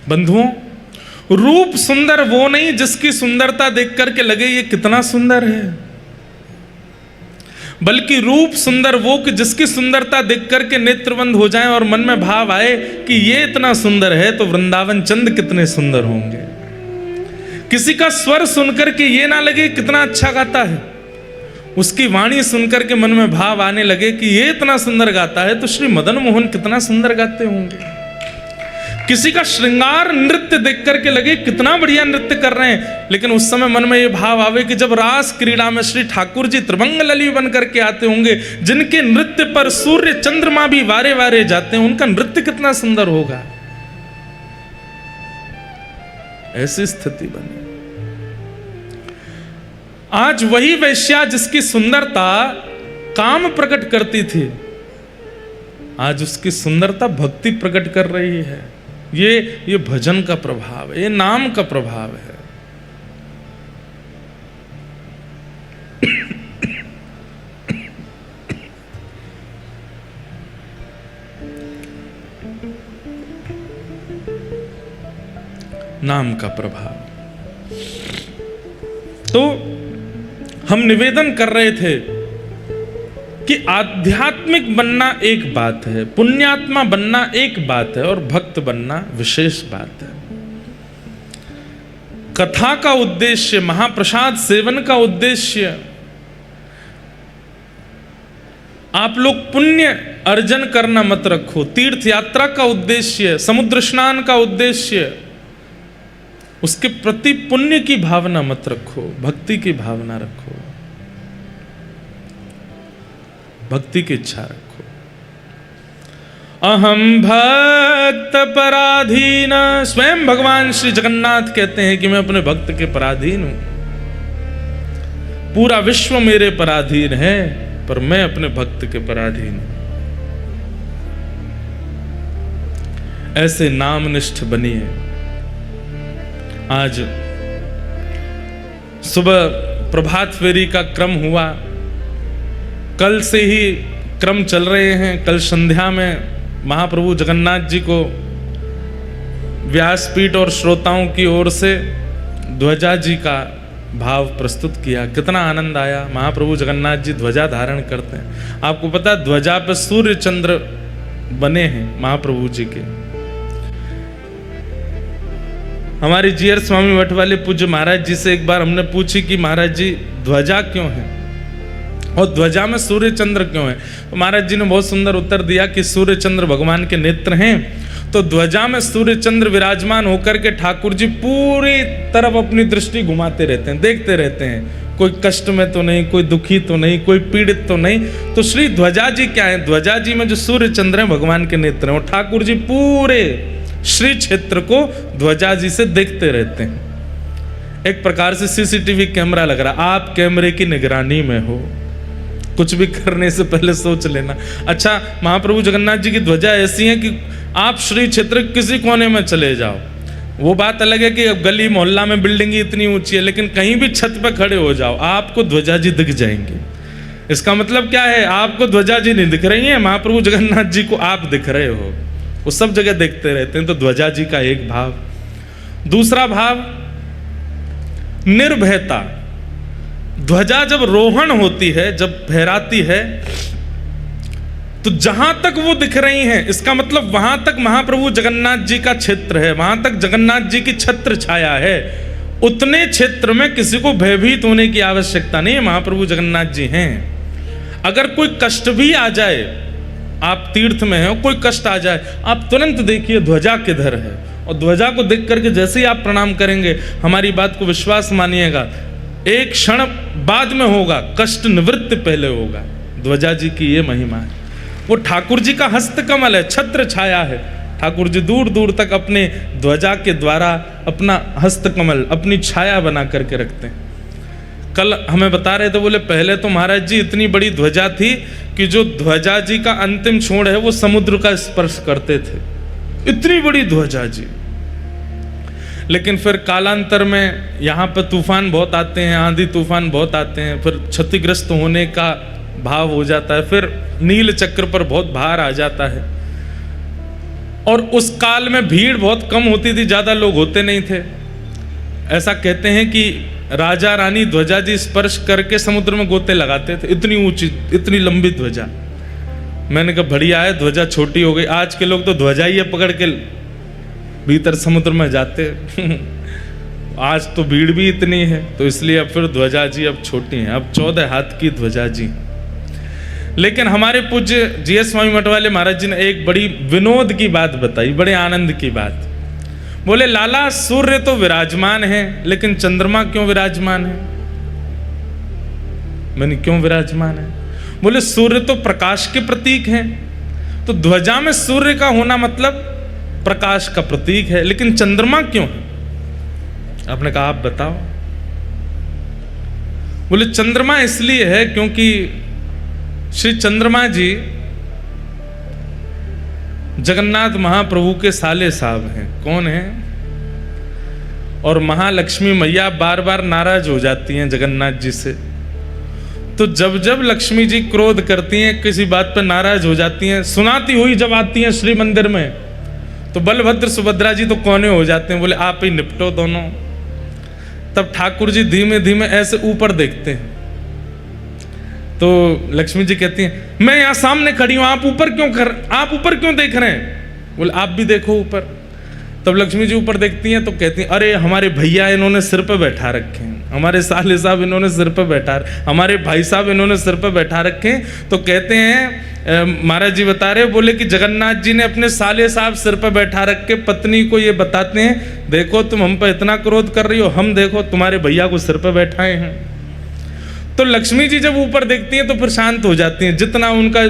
बंधुओं, रूप सुंदर वो नहीं जिसकी सुंदरता देख करके लगे ये कितना सुंदर है, बल्कि रूप सुंदर वो कि जिसकी सुंदरता देख करके नेत्र बंद हो जाए और मन में भाव आए कि ये इतना सुंदर है तो वृंदावन चंद कितने सुंदर होंगे। किसी का स्वर सुनकर के ये ना लगे कितना अच्छा गाता है, उसकी वाणी सुनकर के मन में भाव आने लगे कि ये इतना सुंदर गाता है तो श्री मदन मोहन कितना सुंदर गाते होंगे। किसी का श्रृंगार नृत्य देख करके लगे कितना बढ़िया नृत्य कर रहे हैं, लेकिन उस समय मन में ये भाव आवे कि जब रास क्रीड़ा में श्री ठाकुर जी त्रिभंग लली बन करके आते होंगे, जिनके नृत्य पर सूर्य चंद्रमा भी वारे वारे जाते हैं, उनका नृत्य कितना सुंदर होगा। ऐसी स्थिति बनी। आज वही वैश्या जिसकी सुंदरता काम प्रकट करती थी, आज उसकी सुंदरता भक्ति प्रकट कर रही है। ये भजन का प्रभाव है, ये नाम का प्रभाव है। नाम का प्रभाव। तो हम निवेदन कर रहे थे कि आध्यात्मिक बनना एक बात है, पुण्यात्मा बनना एक बात है, और भक्त बनना विशेष बात है। कथा का उद्देश्य, महाप्रसाद सेवन का उद्देश्य, आप लोग पुण्य अर्जन करना मत रखो। तीर्थ यात्रा का उद्देश्य, समुद्र स्नान का उद्देश्य, उसके प्रति पुण्य की भावना मत रखो, भक्ति की भावना रखो, भक्ति की इच्छा रखो। अहम भक्त पराधीन, स्वयं भगवान श्री जगन्नाथ कहते हैं कि मैं अपने भक्त के पराधीन हूं। पूरा विश्व मेरे पराधीन है, पर मैं अपने भक्त के पराधीन हूं। ऐसे नामनिष्ठ बनिए। आज सुबह प्रभात फेरी का क्रम हुआ, कल से ही क्रम चल रहे हैं। कल संध्या में महाप्रभु जगन्नाथ जी को व्यासपीठ और श्रोताओं की ओर से ध्वजा जी का भाव प्रस्तुत किया। कितना आनंद आया। महाप्रभु जगन्नाथ जी ध्वजा धारण करते हैं। आपको पता है ध्वजा पे सूर्य चंद्र बने हैं महाप्रभु जी के। हमारे जीयर स्वामी मठ वाले पूज्य महाराज जी से एक बार हमने पूछी कि महाराज जी ध्वजा क्यों है और ध्वजा में सूर्य चंद्र क्यों है, तो महाराज जी ने बहुत सुंदर उत्तर दिया कि सूर्य चंद्र भगवान के नेत्र हैं, तो ध्वजा में सूर्य चंद्र विराजमान होकर के ठाकुर जी पूरी तरफ अपनी दृष्टि घुमाते रहते हैं, देखते रहते हैं। कोई कष्ट में तो नहीं, कोई दुखी तो नहीं, कोई पीड़ित तो नहीं। तो श्री ध्वजा जी क्या है, ध्वजा जी में जो सूर्य चंद्र है भगवान के नेत्र हैं, और ठाकुर जी पूरे श्री क्षेत्र को ध्वजा जी से देखते रहते हैं। एक प्रकार से सीसीटीवी कैमरा लग रहा, आप कैमरे की निगरानी में हो। कुछ भी करने से पहले सोच लेना। अच्छा, महाप्रभु जगन्नाथ जी की ध्वजा ऐसी है कि आप श्री क्षेत्र किसी कोने में चले जाओ, वो बात अलग है कि अब गली मोहल्ला में बिल्डिंग इतनी ऊंची है, लेकिन कहीं भी छत पर खड़े हो जाओ आपको ध्वजा जी दिख जाएंगे। इसका मतलब क्या है, आपको ध्वजा जी नहीं दिख रही है, महाप्रभु जगन्नाथ जी को आप दिख रहे हो। वो सब जगह देखते रहते हैं। तो ध्वजा जी का एक भाव। दूसरा भाव निर्भयता। ध्वजा जब रोहण होती है, जब फहराती है, तो जहां तक वो दिख रही हैं, इसका मतलब वहां तक महाप्रभु जगन्नाथ जी का क्षेत्र है, वहां तक जगन्नाथ जी की छत्र छाया है। उतने क्षेत्र में किसी को भयभीत होने की आवश्यकता नहीं है, महाप्रभु जगन्नाथ जी हैं। अगर कोई कष्ट भी आ जाए, आप तीर्थ में हैं, कोई कष्ट आ जाए, आप तुरंत देखिए ध्वजा किधर है, और ध्वजा को देख करके जैसे ही आप प्रणाम करेंगे, हमारी बात को विश्वास मानिएगा, एक क्षण बाद में होगा, कष्ट निवृत्त पहले होगा। ध्वजा जी की ये महिमा है। वो ठाकुर जी का हस्त कमल है, छत्र छाया है। ठाकुर जी दूर दूर तक अपने ध्वजा के द्वारा अपना हस्त कमल, अपनी छाया बना करके रखते हैं। कल हमें बता रहे थे, बोले पहले तो महाराज जी इतनी बड़ी ध्वजा थी कि जो ध्वजा जी का अंतिम छोर है वो समुद्र का स्पर्श करते थे, इतनी बड़ी ध्वजा जी। लेकिन फिर कालांतर में यहाँ पर तूफान बहुत आते हैं, आंधी तूफान बहुत आते हैं, फिर क्षतिग्रस्त होने का भाव हो जाता है, फिर नील चक्र पर बहुत भार आ जाता है। और उस काल में भीड़ बहुत कम होती थी, ज़्यादा लोग होते नहीं थे। ऐसा कहते हैं कि राजा रानी ध्वजा जी स्पर्श करके समुद्र में गोते लगाते थे, इतनी ऊंची इतनी लंबी ध्वजा। मैंने कहा बढ़िया है, ध्वजा छोटी हो गई। आज के लोग तो ध्वजा ही पकड़ के भीतर समुद्र में जाते आज तो भीड़ भी इतनी है, तो इसलिए अब फिर ध्वजा जी अब छोटी हैं, अब 14 हाथ की ध्वजा जी। लेकिन हमारे पूज्य जीएस स्वामी मठ वाले महाराज जी ने एक बड़ी विनोद की बात बताई, बड़े आनंद की बात। बोले लाला सूर्य तो विराजमान है, लेकिन चंद्रमा क्यों विराजमान है? मैंने क्यों विराजमान है? बोले सूर्य तो प्रकाश के प्रतीक हैं, तो ध्वजा में सूर्य का होना मतलब प्रकाश का प्रतीक है, लेकिन चंद्रमा क्यों है? आपने कहा आप बताओ। बोले चंद्रमा इसलिए है क्योंकि श्री चंद्रमा जी जगन्नाथ महाप्रभु के साले साहब हैं। कौन है? और महालक्ष्मी मैया बार बार नाराज हो जाती हैं जगन्नाथ जी से। तो जब जब लक्ष्मी जी क्रोध करती हैं, किसी बात पर नाराज हो जाती हैं, सुनाती हुई जब आती हैं श्री मंदिर में, तो बलभद्र सुभद्रा जी तो कोने हो जाते हैं, बोले आप ही निपटो दोनों। तब ठाकुर जी धीमे धीमे ऐसे ऊपर देखते हैं, तो लक्ष्मी जी कहती हैं मैं यहां सामने खड़ी हूं, आप ऊपर क्यों देख रहे हैं? बोले आप भी देखो ऊपर। तब लक्ष्मी जी ऊपर देखती हैं तो कहती हैं अरे हमारे भैया इन्होंने सिर पे बैठा रखे हैं, हमारे साले साहब इन्होंने सिर पे बैठा, हमारे भाई साहब इन्होंने सिर पे बैठा रखे हैं। तो कहते हैं महाराज जी बता रहे, बोले कि जगन्नाथ जी ने अपने साले साहब सिर पे बैठा रख के पत्नी को ये बताते हैं देखो तुम हम पर इतना क्रोध कर रही हो, हम देखो तुम्हारे भैया को सिर पे बैठाए हैं। तो लक्ष्मी जी जब ऊपर देखती हैं तो फिर शांत हो जाती हैं, जितना उनका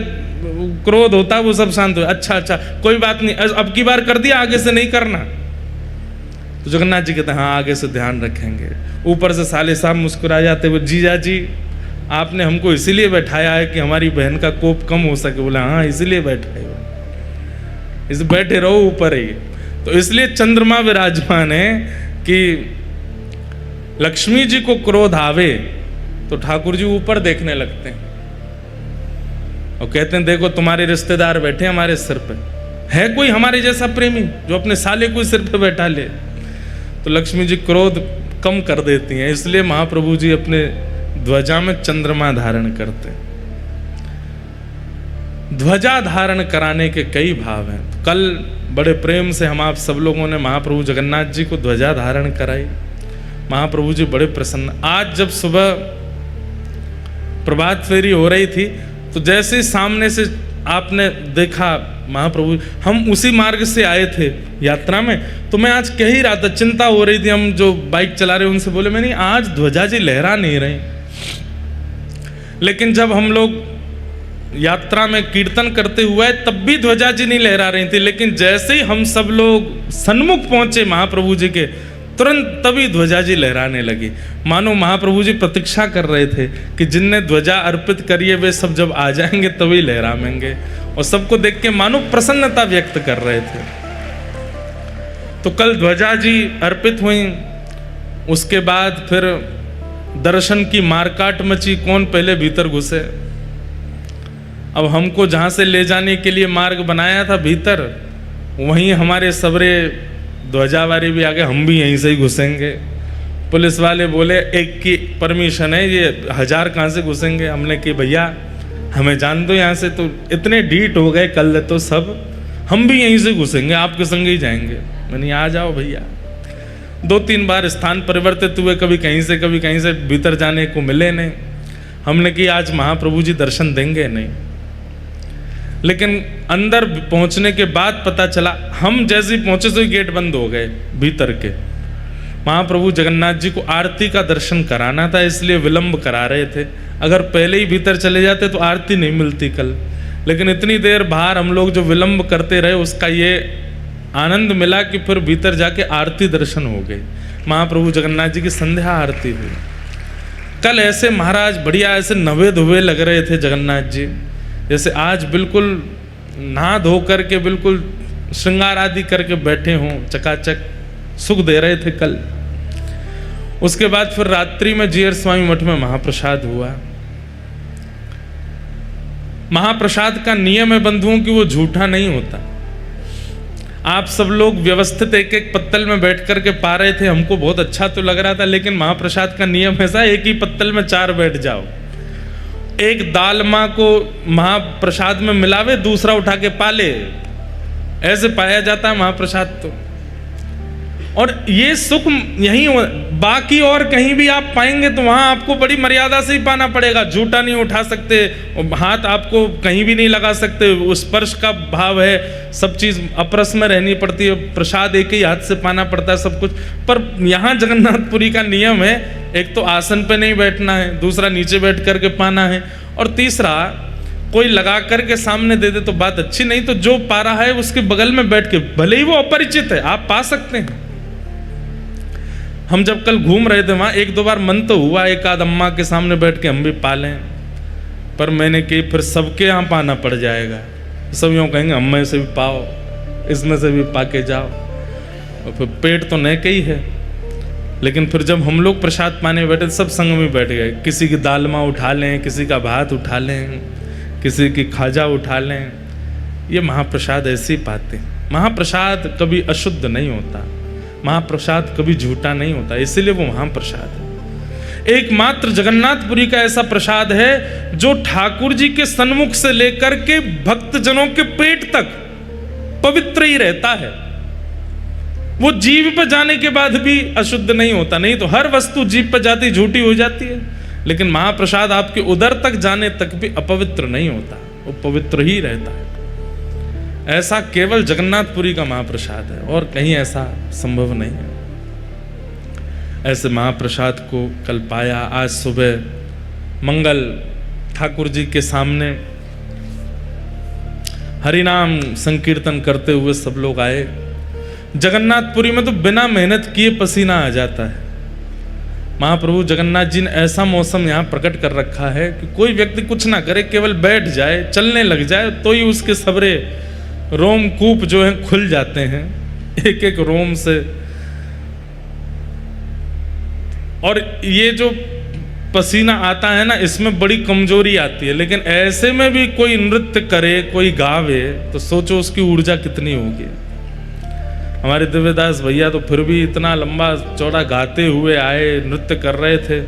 क्रोध होता है वो सब शांत हो। अच्छा कोई बात नहीं, अब की बार कर दिया, आगे से नहीं करना। तो जगन्नाथ जी कहते हैं हाँ आगे से ध्यान रखेंगे। ऊपर से साले साहब मुस्कुरा जाते हुए जीजा जी आपने हमको इसीलिए बैठाया है कि हमारी बहन का कोप कम हो सके। बोला हाँ इसीलिए बैठाए हो, इस बैठे रहो ऊपर ही। तो इसलिए चंद्रमा विराजमान है कि लक्ष्मी जी को क्रोध आवे तो ठाकुर जी ऊपर देखने लगते हैं और कहते हैं देखो तुम्हारे रिश्तेदार बैठे हमारे सिर पे, है कोई हमारे जैसा प्रेमी जो अपने साले को सिर पे बैठा ले? तो लक्ष्मी जी क्रोध कम कर देती हैं, इसलिए महाप्रभु जी अपने ध्वजा में चंद्रमा धारण करते हैं। ध्वजा धारण कराने के कई भाव हैं। कल बड़े प्रेम से हम आप सब लोगों ने महाप्रभु जगन्नाथ जी को ध्वजा धारण कराई, महाप्रभु जी बड़े प्रसन्न। आज जब सुबह प्रभात फेरी हो रही थी तो जैसे ही सामने से आपने देखा महाप्रभु, हम उसी मार्ग से आए थे यात्रा में, तो मैं आज कह ही रहा था, चिंता हो रही थी, हम जो बाइक चला रहे उनसे बोले मैंने आज ध्वजा जी लहरा नहीं रही। लेकिन जब हम लोग यात्रा में कीर्तन करते हुए तब भी ध्वजा जी नहीं लहरा रही थी, लेकिन जैसे ही हम सब लोग सन्मुख पहुंचे महाप्रभु जी के, तुरंत तभी ध्वजा जी लहराने लगी। मानो महाप्रभु जी प्रतीक्षा कर रहे थे कि जिनने ध्वजा अर्पित करी है वे सब जब आ जाएंगे तभी लहराएंगे, और सबको देख के मानो प्रसन्नता व्यक्त कर रहे थे। तो कल ध्वजा जी अर्पित हुई, उसके बाद फिर दर्शन की मारकाट मची, कौन पहले भीतर घुसे। अब हमको जहाँ से ले जाने के लिए मार्ग बनाया था भीतर, वहीं हमारे सबरे ध्वजा वाले भी आ गए, हम भी यहीं से ही घुसेंगे। पुलिस वाले बोले एक की परमिशन है, ये 1000 कहाँ से घुसेंगे? हमने कि भैया हमें जान दो यहाँ से। तो इतने ढीठ हो गए कल तो सब, हम भी यहीं से घुसेंगे, आपके संग ही जाएंगे। मैंने आ जाओ भैया। 2-3 बार स्थान परिवर्तित हुए, कभी कहीं से भीतर जाने को मिले नहीं। हमने कि आज महाप्रभु जी दर्शन देंगे नहीं। लेकिन अंदर पहुंचने के बाद पता चला, हम जैसे ही पहुंचे तो ही गेट बंद हो गए भीतर के। महाप्रभु जगन्नाथ जी को आरती का दर्शन कराना था, इसलिए विलंब करा रहे थे। अगर पहले ही भीतर चले जाते तो आरती नहीं मिलती कल। लेकिन इतनी देर बाहर हम लोग जो विलंब करते रहे, उसका ये आनंद मिला कि फिर भीतर जाके आरती दर्शन हो गए। महाप्रभु जगन्नाथ जी की संध्या आरती हुई। कल ऐसे महाराज बढ़िया ऐसे नवे धुवे लग रहे थे जगन्नाथ जी, जैसे आज बिल्कुल नहा धो करके बिल्कुल श्रृंगार आदि करके बैठे हों, चकाचक सुख दे रहे थे कल। उसके बाद फिर रात्रि में जीयर स्वामी मठ में महाप्रसाद हुआ। महाप्रसाद का नियम है बंधुओं कि वो झूठा नहीं होता। आप सब लोग व्यवस्थित एक एक पत्तल में बैठ करके पा रहे थे, हमको बहुत अच्छा तो लग रहा था, लेकिन महाप्रसाद का नियम ऐसा, एक ही पत्तल में 4 बैठ जाओ। एक दालमा को महाप्रसाद में मिलावे, दूसरा उठा के पाले, ऐसे पाया जाता है महाप्रसाद तो। और ये सुख यहीं, बाकी और कहीं भी आप पाएंगे तो वहां आपको बड़ी मर्यादा से ही पाना पड़ेगा। झूठा नहीं उठा सकते, हाथ आपको कहीं भी नहीं लगा सकते, उस स्पर्श का भाव है, सब चीज अपरस में रहनी पड़ती है, प्रसाद एक ही हाथ से पाना पड़ता है सब कुछ। पर यहाँ जगन्नाथपुरी का नियम है, एक तो आसन पे नहीं बैठना है, दूसरा नीचे बैठ करके पाना है, और तीसरा कोई लगा करके सामने दे दे तो बात अच्छी नहीं, तो जो पा रहा है उसके बगल में बैठ के, भले ही वो अपरिचित है, आप पा सकते हैं। हम जब कल घूम रहे थे वहां, 1-2 बार मन तो हुआ एक आध अम्मा के सामने बैठ के हम भी पा लें, पर मैंने कि फिर सबके यहाँ पाना पड़ जाएगा, सब यूँ कहेंगे अम्मा से भी पाओ, इसमें से भी पा के जाओ, और फिर पेट तो न के ही है। लेकिन फिर जब हम लोग प्रसाद पाने बैठे सब संग में बैठ गए, किसी की दालमा उठा लें, किसी का भात उठा लें, किसी की खाजा उठा लें, ये महाप्रसाद ऐसे ही पाते। महाप्रसाद कभी अशुद्ध नहीं होता, महाप्रसाद कभी झूठा नहीं होता, इसीलिए वो महाप्रसाद है। एकमात्र जगन्नाथपुरी का ऐसा प्रसाद है जो ठाकुर जी के सन्मुख से लेकर के भक्तजनों के पेट तक पवित्र ही रहता है। वो जीभ पर जाने के बाद भी अशुद्ध नहीं होता, नहीं तो हर वस्तु जीभ पर जाती झूठी हो जाती है, लेकिन महाप्रसाद आपके उदर तक जाने तक भी अपवित्र नहीं होता, वो पवित्र ही रहता है। ऐसा केवल जगन्नाथपुरी का महाप्रसाद है, और कहीं ऐसा संभव नहीं है। ऐसे महाप्रसाद को कल पाया। आज सुबह मंगल ठाकुर जी के सामने हरिनाम संकीर्तन करते हुए सब लोग आए। जगन्नाथपुरी में तो बिना मेहनत किए पसीना आ जाता है। महाप्रभु जगन्नाथ जी ने ऐसा मौसम यहाँ प्रकट कर रखा है कि कोई व्यक्ति कुछ ना करे, केवल बैठ जाए, चलने लग जाए, तो ही उसके सबरे रोमकूप जो हैं खुल जाते हैं, एक एक रोम से। और ये जो पसीना आता है ना, इसमें बड़ी कमजोरी आती है, लेकिन ऐसे में भी कोई नृत्य करे, कोई गावे, तो सोचो उसकी ऊर्जा कितनी होगी। हमारे दिव्यदास भैया तो फिर भी इतना लंबा चौड़ा गाते हुए आए, नृत्य कर रहे थे।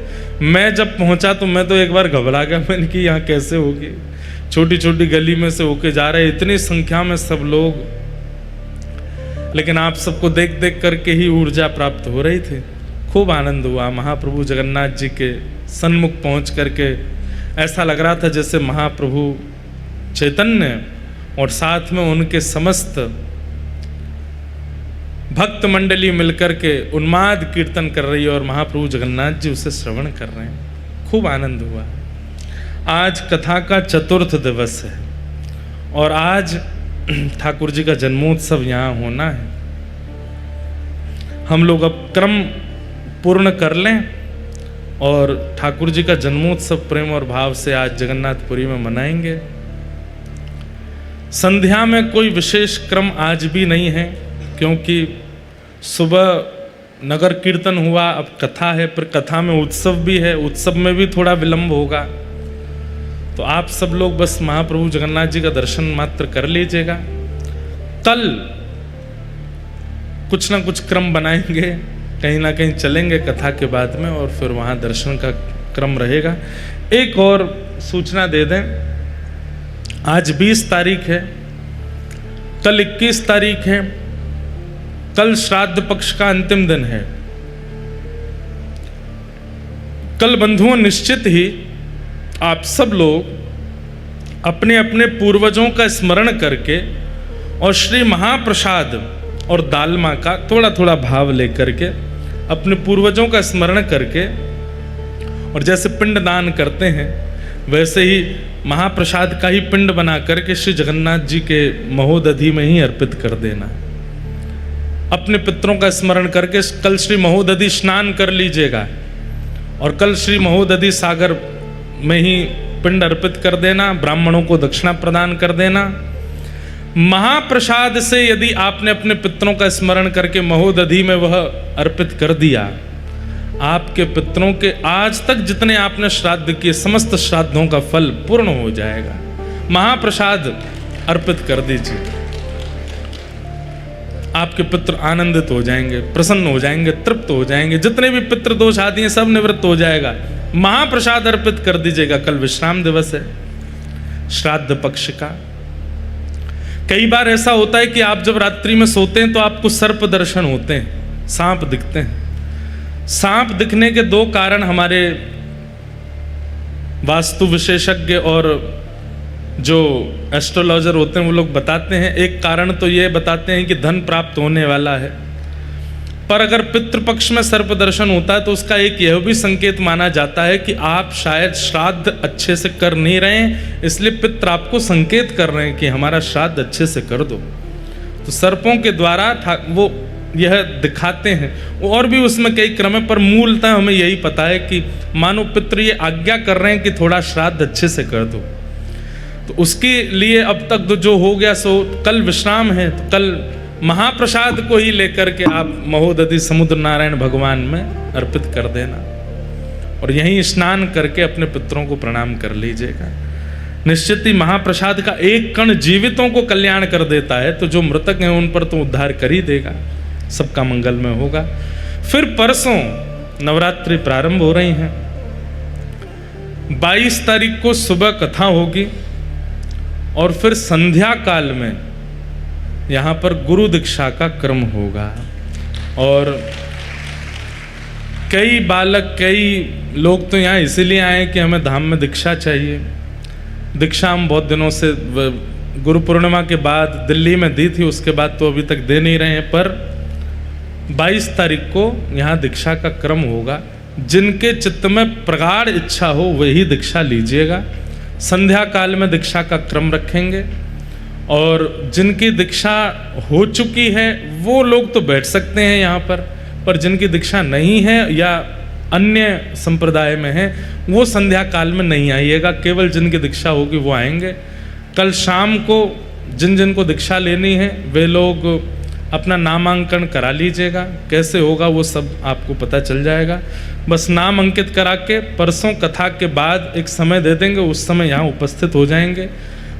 मैं जब पहुंचा तो मैं तो एक बार घबरा गया, मैंने कि यहाँ कैसे होगी। छोटी छोटी गली में से होके जा रहे, इतनी संख्या में सब लोग, लेकिन आप सबको देख देख करके ही ऊर्जा प्राप्त हो रही थी। खूब आनंद हुआ। महाप्रभु जगन्नाथ जी के सन्मुख पहुंच करके ऐसा लग रहा था जैसे महाप्रभु चैतन्य और साथ में उनके समस्त भक्त मंडली मिलकर के उन्माद कीर्तन कर रही है, और महाप्रभु जगन्नाथ जी उसे श्रवण कर रहे हैं। खूब आनंद हुआ। आज कथा का 4th दिवस है, और आज ठाकुर जी का जन्मोत्सव यहाँ होना है। हम लोग अब क्रम पूर्ण कर लें और ठाकुर जी का जन्मोत्सव प्रेम और भाव से आज जगन्नाथपुरी में मनाएंगे। संध्या में कोई विशेष क्रम आज भी नहीं है, क्योंकि सुबह नगर कीर्तन हुआ, अब कथा है, फिर कथा में उत्सव भी है, उत्सव में भी थोड़ा विलंब होगा। तो आप सब लोग बस महाप्रभु जगन्नाथ जी का दर्शन मात्र कर लीजिएगा। कल कुछ ना कुछ क्रम बनाएंगे, कहीं ना कहीं चलेंगे कथा के बाद में, और फिर वहाँ दर्शन का क्रम रहेगा। एक और सूचना दे दें, आज 20 तारीख है, कल 21 तारीख है, कल श्राद्ध पक्ष का अंतिम दिन है। कल बंधुओं निश्चित ही आप सब लोग अपने अपने पूर्वजों का स्मरण करके और श्री महाप्रसाद और दालमा का थोड़ा थोड़ा भाव लेकर के अपने पूर्वजों का स्मरण करके, और जैसे पिंड दान करते हैं वैसे ही महाप्रसाद का ही पिंड बना करके श्री जगन्नाथ जी के महोदधि में ही अर्पित कर देना। अपने पितरों का स्मरण करके कल श्री महोदधि स्नान कर लीजिएगा, और कल श्री महोदधि सागर में ही पिंड अर्पित कर देना, ब्राह्मणों को दक्षिणा प्रदान कर देना। महाप्रसाद से यदि आपने अपने पितरों का स्मरण करके महोदधि में वह अर्पित कर दिया, आपके पितरों के आज तक जितने आपने श्राद्ध किए समस्त श्राद्धों का फल पूर्ण हो जाएगा। महाप्रसाद अर्पित कर दीजिए। आपके पितृ आनंदित हो जाएंगे, प्रसन्न हो जाएंगे, तृप्त हो जाएंगे। जितने भी पितृ दोष आदि हैं सब निवृत्त हो जाएगा। महाप्रसाद अर्पित कर दीजिएगा। कल विश्राम दिवस है, श्राद्ध पक्ष का। कई बार ऐसा होता है कि आप जब रात्रि में सोते हैं तो आपको सर्प दर्शन होते हैं, सांप दिखते हैं। सांप दिखने के दो कारण हमारे वास्तु विशेषज्ञ और जो एस्ट्रोलॉजर होते हैं वो लोग बताते हैं। एक कारण तो ये बताते हैं कि धन प्राप्त होने वाला है, पर अगर पितृपक्ष में सर्प दर्शन होता है तो उसका एक यह भी संकेत माना जाता है कि आप शायद श्राद्ध अच्छे से कर नहीं रहे हैं, इसलिए पितृ आपको संकेत कर रहे हैं कि हमारा श्राद्ध अच्छे से कर दो। तो सर्पों के द्वारा वो यह दिखाते हैं। और भी उसमें कई क्रम है, पर मूलतः हमें यही पता है कि मानो पितृ ये आज्ञा कर रहे हैं कि थोड़ा श्राद्ध अच्छे से कर दो। तो उसके लिए अब तक तो जो हो गया सो, कल विश्राम है, तो कल महाप्रसाद को ही लेकर के आप महोदधि समुद्र नारायण भगवान में अर्पित कर देना और यहीं स्नान करके अपने पितरों को प्रणाम कर लीजिएगा। निश्चित ही महाप्रसाद का एक कण जीवितों को कल्याण कर देता है, तो जो मृतक हैं उन पर तो उद्धार कर ही देगा, सबका मंगलमय होगा। फिर परसों नवरात्रि प्रारंभ हो रही हैं। 22 तारीख को सुबह कथा होगी और फिर संध्या काल में यहाँ पर गुरु दीक्षा का क्रम होगा। और कई बालक, कई लोग तो यहाँ इसीलिए आए कि हमें धाम में दीक्षा चाहिए। दीक्षा हम बहुत दिनों से गुरु पूर्णिमा के बाद दिल्ली में दी थी, उसके बाद तो अभी तक दे नहीं रहे हैं, पर 22 तारीख को यहाँ दीक्षा का क्रम होगा। जिनके चित्त में प्रगाढ़ इच्छा हो वही दीक्षा लीजिएगा। संध्या काल में दीक्षा का क्रम रखेंगे और जिनकी दीक्षा हो चुकी है वो लोग तो बैठ सकते हैं यहाँ पर जिनकी दीक्षा नहीं है या अन्य संप्रदाय में है वो संध्या काल में नहीं आइएगा। केवल जिनकी दीक्षा होगी वो आएंगे। कल शाम को जिन जिन को दीक्षा लेनी है वे लोग अपना नामांकन करा लीजिएगा। कैसे होगा वो सब आपको पता चल जाएगा। बस नाम अंकित करा के परसों कथा के बाद एक समय दे देंगे, उस समय यहाँ उपस्थित हो जाएंगे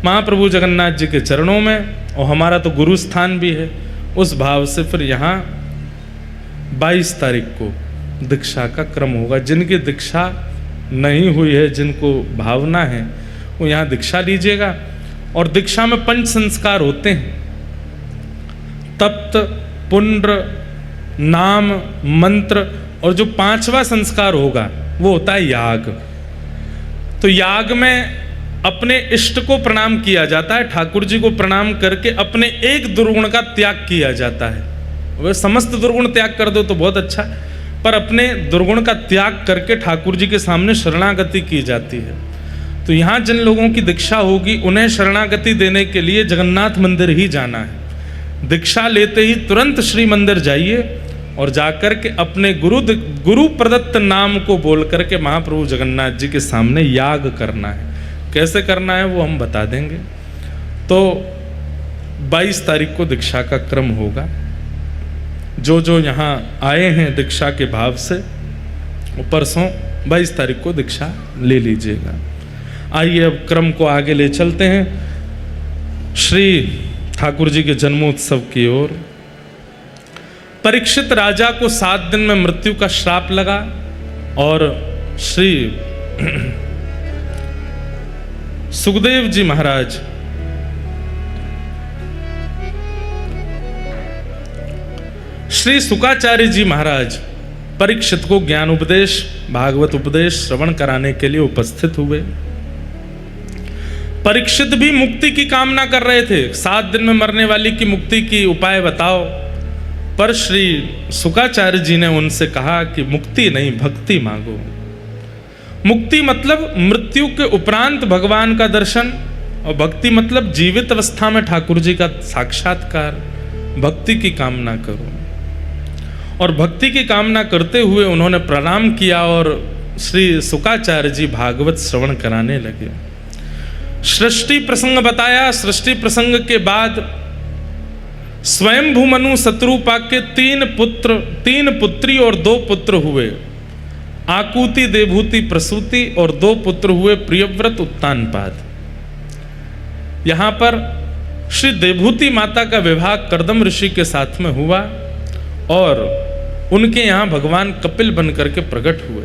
महाप्रभु जगन्नाथ जी के चरणों में। और हमारा तो गुरु स्थान भी है, उस भाव से फिर यहाँ 22 तारीख को दीक्षा का क्रम होगा। जिनकी दीक्षा नहीं हुई है, जिनको भावना है, वो यहाँ दीक्षा लीजिएगा। और दीक्षा में 5 संस्कार होते हैं, तप्त, पुण्ड्र, नाम, मंत्र, और जो 5वां संस्कार होगा वो होता है याग। तो याग में अपने इष्ट को प्रणाम किया जाता है, ठाकुर जी को प्रणाम करके अपने एक दुर्गुण का त्याग किया जाता है। वह समस्त दुर्गुण त्याग कर दो तो बहुत अच्छा, पर अपने दुर्गुण का त्याग करके ठाकुर जी के सामने शरणागति की जाती है। तो यहाँ जिन लोगों की दीक्षा होगी उन्हें शरणागति देने के लिए जगन्नाथ मंदिर ही जाना है। दीक्षा लेते ही तुरंत श्री मंदिर जाइए और जाकर के अपने गुरु प्रदत्त नाम को बोल करके महाप्रभु जगन्नाथ जी के सामने याग करना है। कैसे करना है वो हम बता देंगे। तो 22 तारीख को दीक्षा का क्रम होगा। जो जो यहाँ आए हैं दीक्षा के भाव से वो परसों 22 तारीख को दीक्षा ले लीजिएगा। आइए अब क्रम को आगे ले चलते हैं श्री ठाकुर जी के जन्मोत्सव की ओर। परीक्षित राजा को 7 दिन में मृत्यु का श्राप लगा और श्री सुखदेव जी महाराज श्री शुकाचार्य जी महाराज परीक्षित को ज्ञान उपदेश, भागवत उपदेश श्रवण कराने के लिए उपस्थित हुए। परीक्षित भी मुक्ति की कामना कर रहे थे, 7 दिन में मरने वाली की मुक्ति की उपाय बताओ। पर श्री शुकाचार्य जी ने उनसे कहा कि मुक्ति नहीं, भक्ति मांगो। मुक्ति मतलब मृत्यु के उपरांत भगवान का दर्शन, और भक्ति मतलब जीवित अवस्था में ठाकुर जी का साक्षात्कार। भक्ति की कामना करो। और भक्ति की कामना करते हुए उन्होंने प्रणाम किया और श्री शुकाचार्य जी भागवत श्रवण कराने लगे। सृष्टि प्रसंग बताया। सृष्टि प्रसंग के बाद स्वयंभू मनु शत्रुपा के 3 पुत्री और 2 पुत्र हुए। आकुति, देवभूति, प्रसूति और 2 पुत्र हुए प्रियव्रत, उत्तानपाद। यहाँ पर श्री देवभूति माता का विवाह कर्दम ऋषि के साथ में हुआ और उनके यहाँ भगवान कपिल बन करके प्रकट हुए।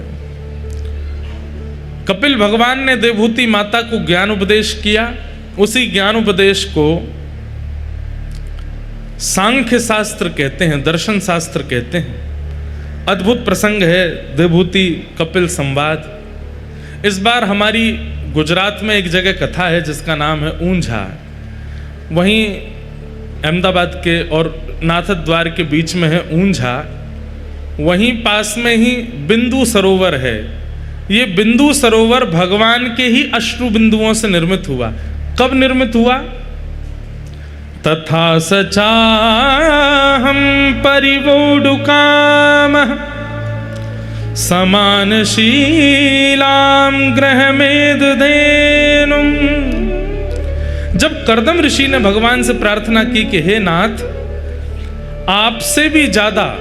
कपिल भगवान ने देवभूति माता को ज्ञान उपदेश किया। उसी ज्ञान उपदेश को सांख्य शास्त्र कहते हैं, दर्शन शास्त्र कहते हैं। अद्भुत प्रसंग है देवभूति कपिल संवाद। इस बार हमारी गुजरात में एक जगह कथा है जिसका नाम है ऊंझा। वहीं अहमदाबाद के और नाथद्वार के बीच में है ऊंझा। वहीं पास में ही बिंदु सरोवर है। ये बिंदु सरोवर भगवान के ही अश्रु बिंदुओं से निर्मित हुआ। कब निर्मित हुआ? तथा सचाहम परिवोडुकाम समानशीलाम ग्रहमेदधेनुम। जब कर्दम ऋषि ने भगवान से प्रार्थना की कि हे नाथ, आपसे भी ज्यादा,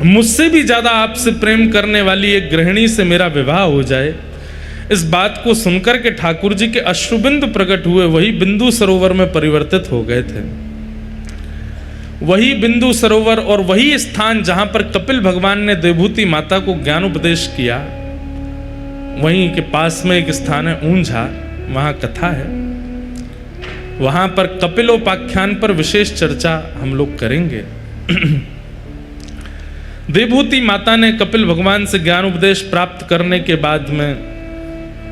मुझसे भी ज्यादा आपसे प्रेम करने वाली एक गृहिणी से मेरा विवाह हो जाए, इस बात को सुनकर के ठाकुर जी के अश्रुबिंदु प्रकट हुए। वही बिंदु सरोवर में परिवर्तित हो गए थे। वही बिंदु सरोवर और वही स्थान जहां पर कपिल भगवान ने देवभूति माता को ज्ञान उपदेश किया, वहीं के पास में एक स्थान है ऊंझा। वहां कथा है। वहां पर कपिलोपाख्यान पर विशेष चर्चा हम लोग करेंगे। देवभूति माता ने कपिल भगवान से ज्ञान उपदेश प्राप्त करने के बाद में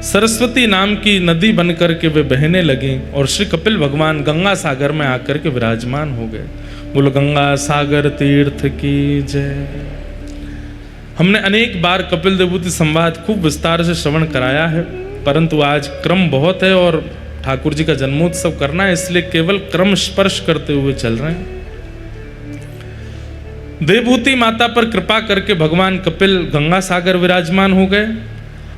सरस्वती नाम की नदी बनकर के वे बहने लगी और श्री कपिल भगवान गंगा सागर में आकर के विराजमान हो गए। बोलो गंगा सागर तीर्थ की जय। हमने अनेक बार कपिल देवभूति संवाद खूब विस्तार से श्रवण कराया है, परंतु आज क्रम बहुत है और ठाकुर जी का जन्मोत्सव करना है, इसलिए केवल क्रम स्पर्श करते हुए चल रहे हैं। देवभूति माता पर कृपा करके भगवान कपिल गंगा सागर विराजमान हो गए।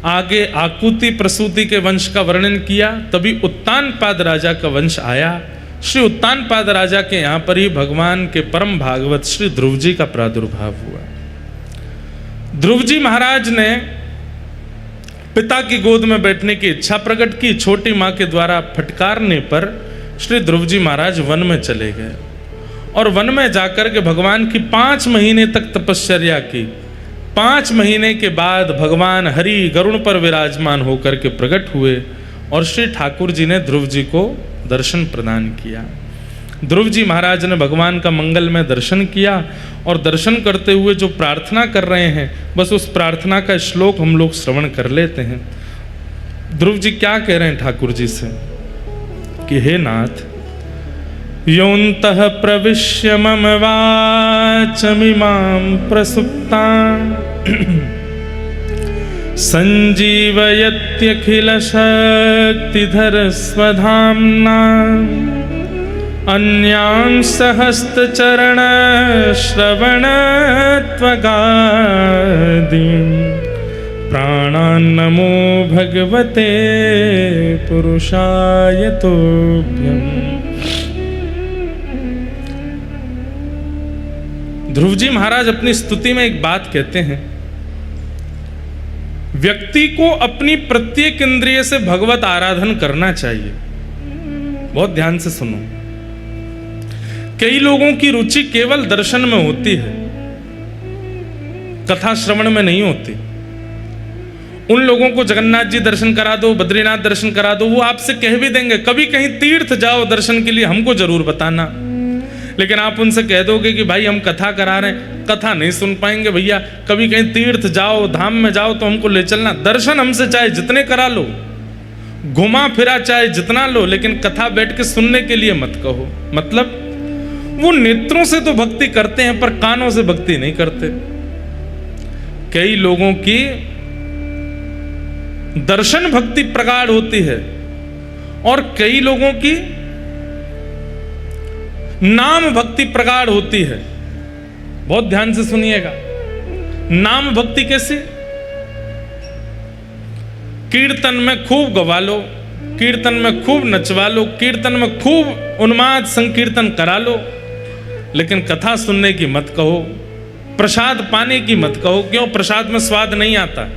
आगे आकुति प्रसूति के वंश का वर्णन किया, तभी उत्तानपाद राजा का वंश आया। श्री उत्तानपाद राजा के यहाँ पर ही भगवान के परम भागवत श्री ध्रुव जी का प्रादुर्भाव हुआ। ध्रुव जी महाराज ने पिता की गोद में बैठने की इच्छा प्रकट की। छोटी माँ के द्वारा फटकारने पर श्री ध्रुव जी महाराज वन में चले गए और वन में जाकर के भगवान की 5 महीने तक तपश्चर्या की। 5 महीने के बाद भगवान हरि गरुड़ पर विराजमान होकर के प्रकट हुए और श्री ठाकुर जी ने ध्रुव जी को दर्शन प्रदान किया। ध्रुव जी महाराज ने भगवान का मंगलमय दर्शन किया और दर्शन करते हुए जो प्रार्थना कर रहे हैं, बस उस प्रार्थना का श्लोक हम लोग श्रवण कर लेते हैं। ध्रुव जी क्या कह रहे हैं ठाकुर जी से कि हे नाथ, योऽन्तः प्रविश्य मम वाचमिमां प्रसुप्तां संजीवयत्यखिलशक्तिधरस्वधाम्ना अन्यांसहस्रचरणश्रवणत्वगादीन् प्राणान्नमो भगवते पुरुषाय तुभ्यम्। ध्रुव जी महाराज अपनी स्तुति में एक बात कहते हैं, व्यक्ति को अपनी प्रत्येक इंद्रिय से भगवत आराधन करना चाहिए। बहुत ध्यान से सुनो। कई लोगों की रुचि केवल दर्शन में होती है, कथा श्रवण में नहीं होती। उन लोगों को जगन्नाथ जी दर्शन करा दो, बद्रीनाथ दर्शन करा दो, वो आपसे कह भी देंगे कभी कहीं तीर्थ जाओ दर्शन के लिए, हमको जरूर बताना। लेकिन आप उनसे कह दोगे कि भाई हम कथा करा रहे हैं, कथा नहीं सुन पाएंगे भैया, कभी कहीं तीर्थ जाओ, धाम में जाओ तो हमको ले चलना। दर्शन हमसे चाहे जितने करा लो, घुमा फिरा चाहे जितना लो, लेकिन कथा बैठ के सुनने के लिए मत कहो। मतलब वो नेत्रों से तो भक्ति करते हैं पर कानों से भक्ति नहीं करते। कई लोगों की दर्शन भक्ति प्रगाढ़ होती है और कई लोगों की नाम भक्ति प्रगाढ़ होती है। बहुत ध्यान से सुनिएगा। नाम भक्ति कैसे? कीर्तन में खूब गवा लो, कीर्तन में खूब नचवा लो, कीर्तन में खूब उन्माद संकीर्तन करा लो, लेकिन कथा सुनने की मत कहो, प्रसाद पाने की मत कहो। क्यों? प्रसाद में स्वाद नहीं आता,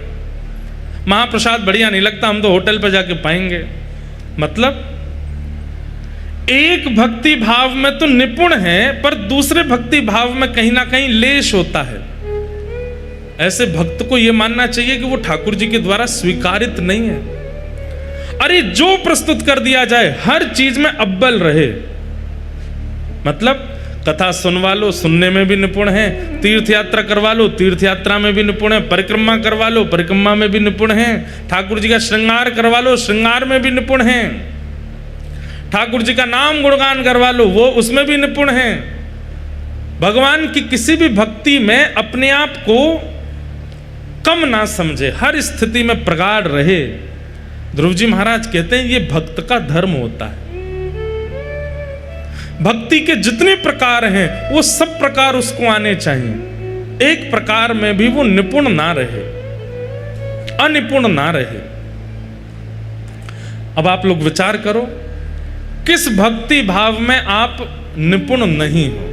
महाप्रसाद बढ़िया नहीं लगता, हम तो होटल पर जाके पाएंगे। मतलब एक भक्ति भाव में तो निपुण है, पर दूसरे भक्ति भाव में कहीं ना कहीं लेश होता है। ऐसे भक्त को यह मानना चाहिए कि वो ठाकुर जी के द्वारा स्वीकारित नहीं है। अरे जो प्रस्तुत कर दिया जाए हर चीज में अव्वल रहे, मतलब कथा सुनवा लो, सुनने में भी निपुण है, तीर्थ यात्रा करवा लो, तीर्थ यात्रा में भी निपुण है, परिक्रमा करवा लो, परिक्रमा में भी निपुण है, ठाकुर जी का श्रृंगार करवा लो, श्रृंगार में भी निपुण है, ठाकुर जी का नाम गुणगान करवा लो, वो उसमें भी निपुण है। भगवान की किसी भी भक्ति में अपने आप को कम ना समझे, हर स्थिति में प्रगाढ़ रहे। ध्रुव जी महाराज कहते हैं ये भक्त का धर्म होता है। भक्ति के जितने प्रकार हैं वो सब प्रकार उसको आने चाहिए, एक प्रकार में भी वो निपुण ना रहे, अनिपुण ना रहे। अब आप लोग विचार करो, किस भक्ति भाव में आप निपुण नहीं हो,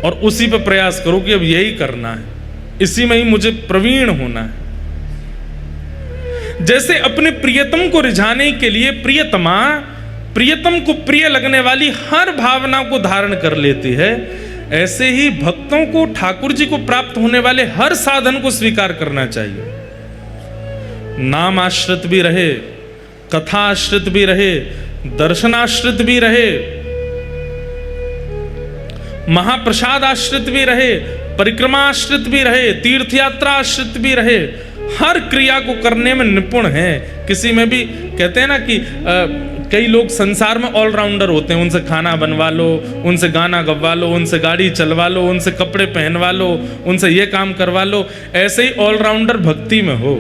और उसी पर प्रयास करो कि अब यही करना है, इसी में ही मुझे प्रवीण होना है। जैसे अपने प्रियतम को रिझाने के लिए प्रियतमा प्रियतम को प्रिय लगने वाली हर भावना को धारण कर लेती है, ऐसे ही भक्तों को ठाकुर जी को प्राप्त होने वाले हर साधन को स्वीकार करना चाहिए। नाम आश्रित भी रहे, कथा आश्रित भी रहे, दर्शनाश्रित भी रहे, महाप्रसाद आश्रित भी रहे, परिक्रमा आश्रित भी रहे, तीर्थ यात्रा आश्रित भी रहे, हर क्रिया को करने में निपुण है। किसी में भी कहते हैं ना कि कई लोग संसार में ऑलराउंडर होते हैं, उनसे खाना बनवा लो, उनसे गाना गवा लो, उनसे गाड़ी चलवा लो, उनसे कपड़े पहनवा लो, उनसे ये काम करवा लो। ऐसे ही ऑलराउंडर भक्ति में हो,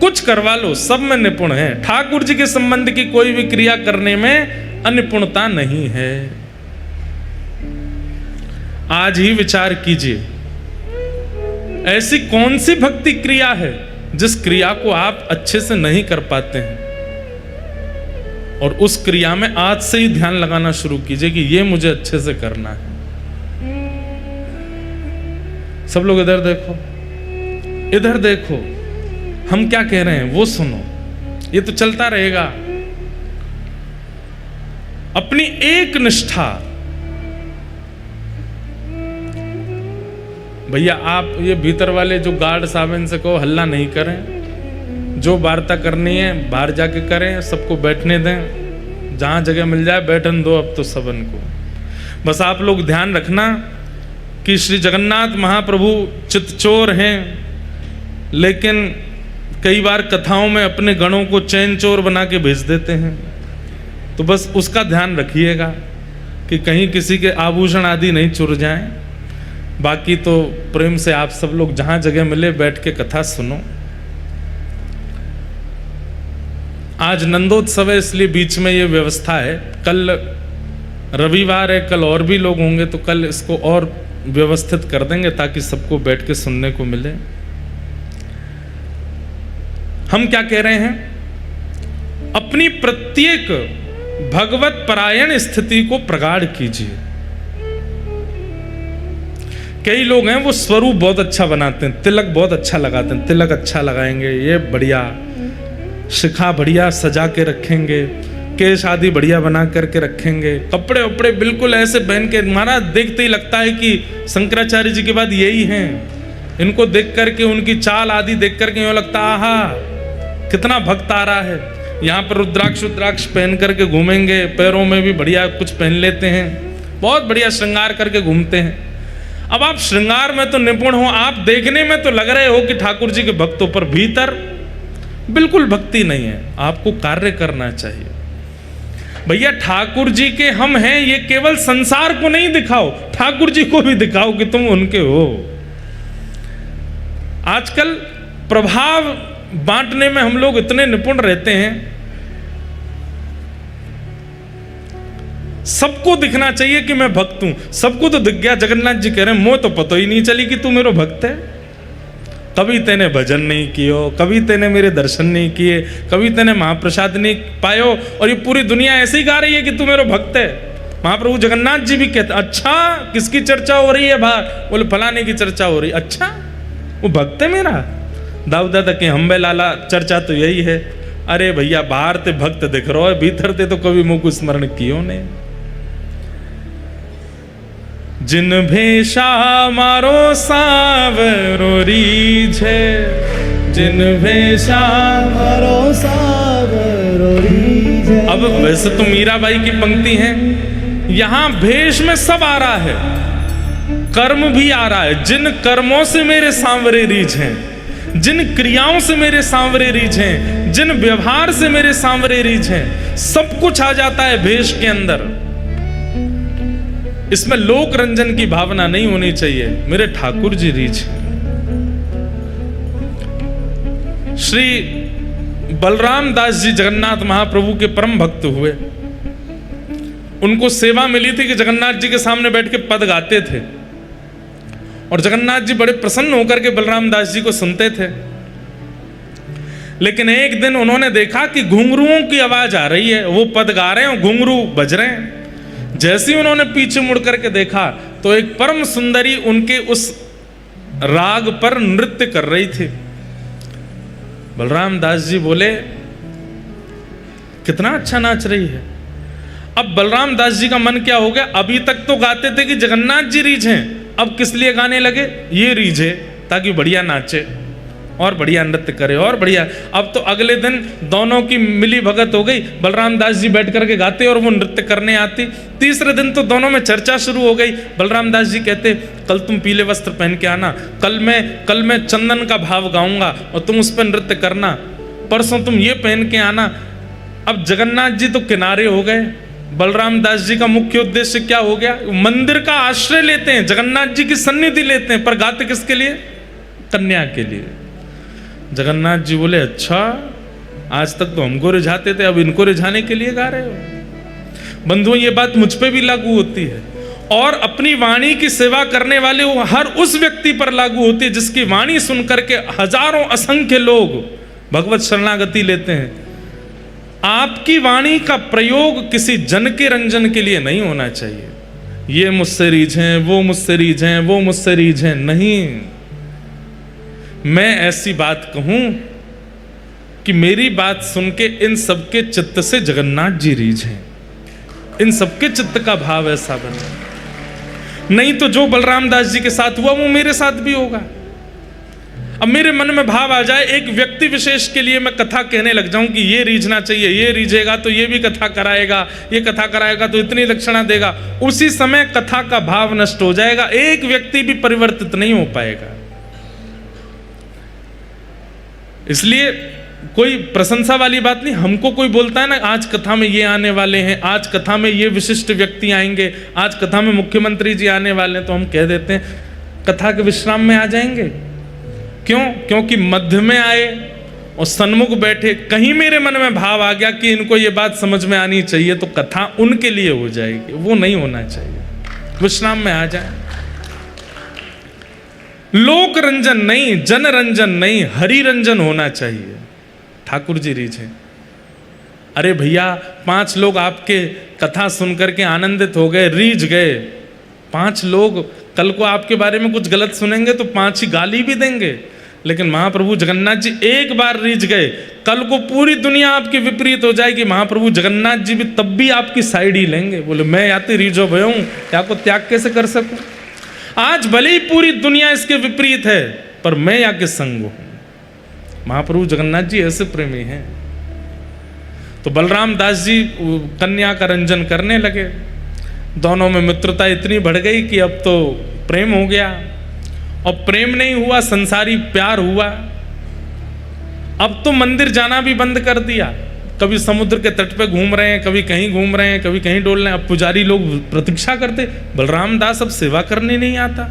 कुछ करवा लो, सब में निपुण है। ठाकुर जी के संबंध की कोई भी क्रिया करने में अनिपुणता नहीं है। आज ही विचार कीजिए, ऐसी कौन सी भक्ति क्रिया है जिस क्रिया को आप अच्छे से नहीं कर पाते हैं, और उस क्रिया में आज से ही ध्यान लगाना शुरू कीजिए कि ये मुझे अच्छे से करना है। सब लोग इधर देखो, इधर देखो, हम क्या कह रहे हैं वो सुनो, ये तो चलता रहेगा। अपनी एक निष्ठा, भैया आप ये भीतर वाले जो गार्ड साहब इनसे कहो हल्ला नहीं करें, जो वार्ता करनी है बाहर जाके करें, सबको बैठने दें, जहां जगह मिल जाए बैठन दो अब तो सबन को। बस आप लोग ध्यान रखना कि श्री जगन्नाथ महाप्रभु चितचोर हैं, लेकिन कई बार कथाओं में अपने गणों को चैन चोर बना के भेज देते हैं, तो बस उसका ध्यान रखिएगा कि कहीं किसी के आभूषण आदि नहीं चुर जाएं। बाकी तो प्रेम से आप सब लोग जहां जगह मिले बैठ के कथा सुनो। आज नंदोत्सव है इसलिए बीच में ये व्यवस्था है, कल रविवार है, कल और भी लोग होंगे तो कल इसको और व्यवस्थित कर देंगे ताकि सबको बैठ के सुनने को मिले। हम क्या कह रहे हैं, अपनी प्रत्येक भगवत परायण स्थिति को प्रगाढ़ कीजिए। कई लोग हैं वो स्वरूप बहुत अच्छा बनाते हैं, तिलक बहुत अच्छा लगाते हैं, तिलक अच्छा लगाएंगे, ये बढ़िया, शिखा बढ़िया सजा के रखेंगे, केश आदि बढ़िया बना करके रखेंगे, कपड़े वपड़े बिल्कुल ऐसे पहन के, महाराज देखते ही लगता है कि शंकराचार्य जी के बाद यही हैं। इनको देख करके, उनकी चाल आदि देख करके यूँ लगता आहा कितना भक्त आ रहा है। यहाँ पर रुद्राक्ष पहन करके घूमेंगे, पैरों में भी बढ़िया कुछ पहन लेते हैं, बहुत बढ़िया श्रृंगार करके घूमते हैं। अब आप श्रृंगार में तो निपुण हो, आप देखने में तो लग रहे हो कि ठाकुर जी के भक्तों पर, भीतर बिल्कुल भक्ति नहीं है। आपको कार्य करना चाहिए। भैया ठाकुर जी के हम हैं, ये केवल संसार को नहीं दिखाओ, ठाकुर जी को भी दिखाओ कि तुम उनके हो। आजकल प्रभाव बांटने में हम लोग इतने निपुण रहते हैं, सबको दिखना चाहिए कि मैं भक्त हूं। सबको तो दिख गया, जगन्नाथ जी कह रहे हैं मोह तो पता ही नहीं चली कि तू मेरा भक्त है। कभी तेने भजन नहीं कियो, कभी तेने मेरे दर्शन नहीं किए, कभी तेने महाप्रसाद नहीं पायो, और ये पूरी दुनिया ऐसे ही गा रही है कि तू मेरा भक्त है। महाप्रभु जगन्नाथ जी भी कहते, अच्छा किसकी चर्चा हो रही है बाहर? बोले फलाने की चर्चा हो रही। अच्छा वो भक्त है मेरा? दाऊदा तक के हम्बे लाला चर्चा तो यही है। अरे भैया बाहर ते भक्त दिख रहो है, भीतर ते तो कभी मुख स्मरण कियो ने। जिन भेषा मारो सावरो रीझे, जिन भेषा मारो सावरो रीझे। अब वैसे तो मीराबाई की पंक्ति है, यहां भेष में सब आ रहा है, कर्म भी आ रहा है। जिन कर्मों से मेरे सांवरे रीझ हैं, जिन क्रियाओं से मेरे सांवरे रीझ हैं, जिन व्यवहार से मेरे सांवरे रीझ हैं, सब कुछ आ जाता है भेष के अंदर। इसमें लोक रंजन की भावना नहीं होनी चाहिए। मेरे ठाकुर जी रीझ। श्री बलराम दास जी जगन्नाथ महाप्रभु के परम भक्त हुए। उनको सेवा मिली थी कि जगन्नाथ जी के सामने बैठ के पद गाते थे, और जगन्नाथ जी बड़े प्रसन्न होकर के बलराम दास जी को सुनते थे। लेकिन एक दिन उन्होंने देखा कि घुंघरुओं की आवाज आ रही है, वो पद गा रहे हैं और घुंघरू बज रहे हैं। जैसे ही उन्होंने पीछे मुड़ करके देखा तो एक परम सुंदरी उनके उस राग पर नृत्य कर रही थी। बलराम दास जी बोले, कितना अच्छा नाच रही है। अब बलराम दास जी का मन क्या हो गया, अभी तक तो गाते थे कि जगन्नाथ जी रीझ हैं, अब किस लिए गाने लगे, ये रीझे ताकि बढ़िया नाचे और बढ़िया नृत्य करे और बढ़िया। अब तो अगले दिन दोनों की मिली भगत हो गई, बलराम दास जी बैठ करके गाते और वो नृत्य करने आती। तीसरे दिन तो दोनों में चर्चा शुरू हो गई। बलराम दास जी कहते, कल तुम पीले वस्त्र पहन के आना, कल मैं चंदन का भाव गाऊंगा और तुम उस पर नृत्य करना, परसों तुम ये पहन के आना। अब जगन्नाथ जी तो किनारे हो गए। बलराम दास जी का मुख्य उद्देश्य क्या हो गया, मंदिर का आश्रय लेते हैं, जगन्नाथ जी की सन्निधि लेते हैं, पर गाते किसके लिए, कन्या के लिए। जगन्नाथ जी बोले, अच्छा आज तक तो हमको रिझाते थे, अब इनको रिझाने के लिए गा रहे हो। बंधुओं, ये बात मुझ पे भी लागू होती है, और अपनी वाणी की सेवा करने वाले वो हर उस व्यक्ति पर लागू होती है जिसकी वाणी सुनकर के हजारों असंख्य लोग भगवत शरणागति लेते हैं। आपकी वाणी का प्रयोग किसी जन के रंजन के लिए नहीं होना चाहिए। ये मुझसे रीझें, वो मुझसे रीझें, वो मुझसे रीझें, नहीं। मैं ऐसी बात कहूं कि मेरी बात सुन के इन सबके चित्त से जगन्नाथ जी रीझें, इन सबके चित्त का भाव ऐसा बने। नहीं तो जो बलराम दास जी के साथ हुआ वो मेरे साथ भी होगा। अब मेरे मन में भाव आ जाए, एक व्यक्ति विशेष के लिए मैं कथा कहने लग जाऊं कि ये रीझना चाहिए, ये रीझेगा तो ये भी कथा कराएगा, ये कथा कराएगा तो इतनी दक्षिणा देगा, उसी समय कथा का भाव नष्ट हो जाएगा, एक व्यक्ति भी परिवर्तित नहीं हो पाएगा। इसलिए कोई प्रशंसा वाली बात नहीं। हमको कोई बोलता है ना, आज कथा में ये आने वाले हैं, आज कथा में ये विशिष्ट व्यक्ति आएंगे, आज कथा में मुख्यमंत्री जी आने वाले हैं, तो हम कह देते हैं कथा के विश्राम में आ जाएंगे। क्यों? क्योंकि मध्य में आए और सन्मुख बैठे, कहीं मेरे मन में भाव आ गया कि इनको ये बात समझ में आनी चाहिए, तो कथा उनके लिए हो जाएगी, वो नहीं होना चाहिए। विश्राम में आ जाए। लोक रंजन नहीं, जन रंजन नहीं, हरि रंजन होना चाहिए। ठाकुर जी रीझे। अरे भैया, 5 लोग आपके कथा सुनकर के आनंदित हो गए, रीझ गए। 5 लोग कल को आपके बारे में कुछ गलत सुनेंगे तो 5 ही गाली भी देंगे, लेकिन महाप्रभु जगन्नाथ जी एक बार रीझ गए, कल को पूरी दुनिया आपकी विपरीत हो जाएगी, महाप्रभु जगन्नाथ जी भी तब भी आपकी साइड ही लेंगे। बोले मैं या तो रीझो भयो हूं, या को त्याग कैसे कर सकूं। आज भले ही पूरी दुनिया इसके विपरीत है, पर मैं या के संग हूं। महाप्रभु जगन्नाथ जी ऐसे प्रेमी हैं। तो बलराम दास जी कन्या का रंजन करने लगे। दोनों में मित्रता इतनी बढ़ गई कि अब तो प्रेम हो गया। और प्रेम नहीं हुआ, संसारी प्यार हुआ। अब तो मंदिर जाना भी बंद कर दिया। कभी समुद्र के तट पे घूम रहे हैं, कभी कहीं घूम रहे हैं, कभी कहीं डोल रहे हैं। अब पुजारी लोग प्रतीक्षा करते, बलराम दास अब सेवा करने नहीं आता।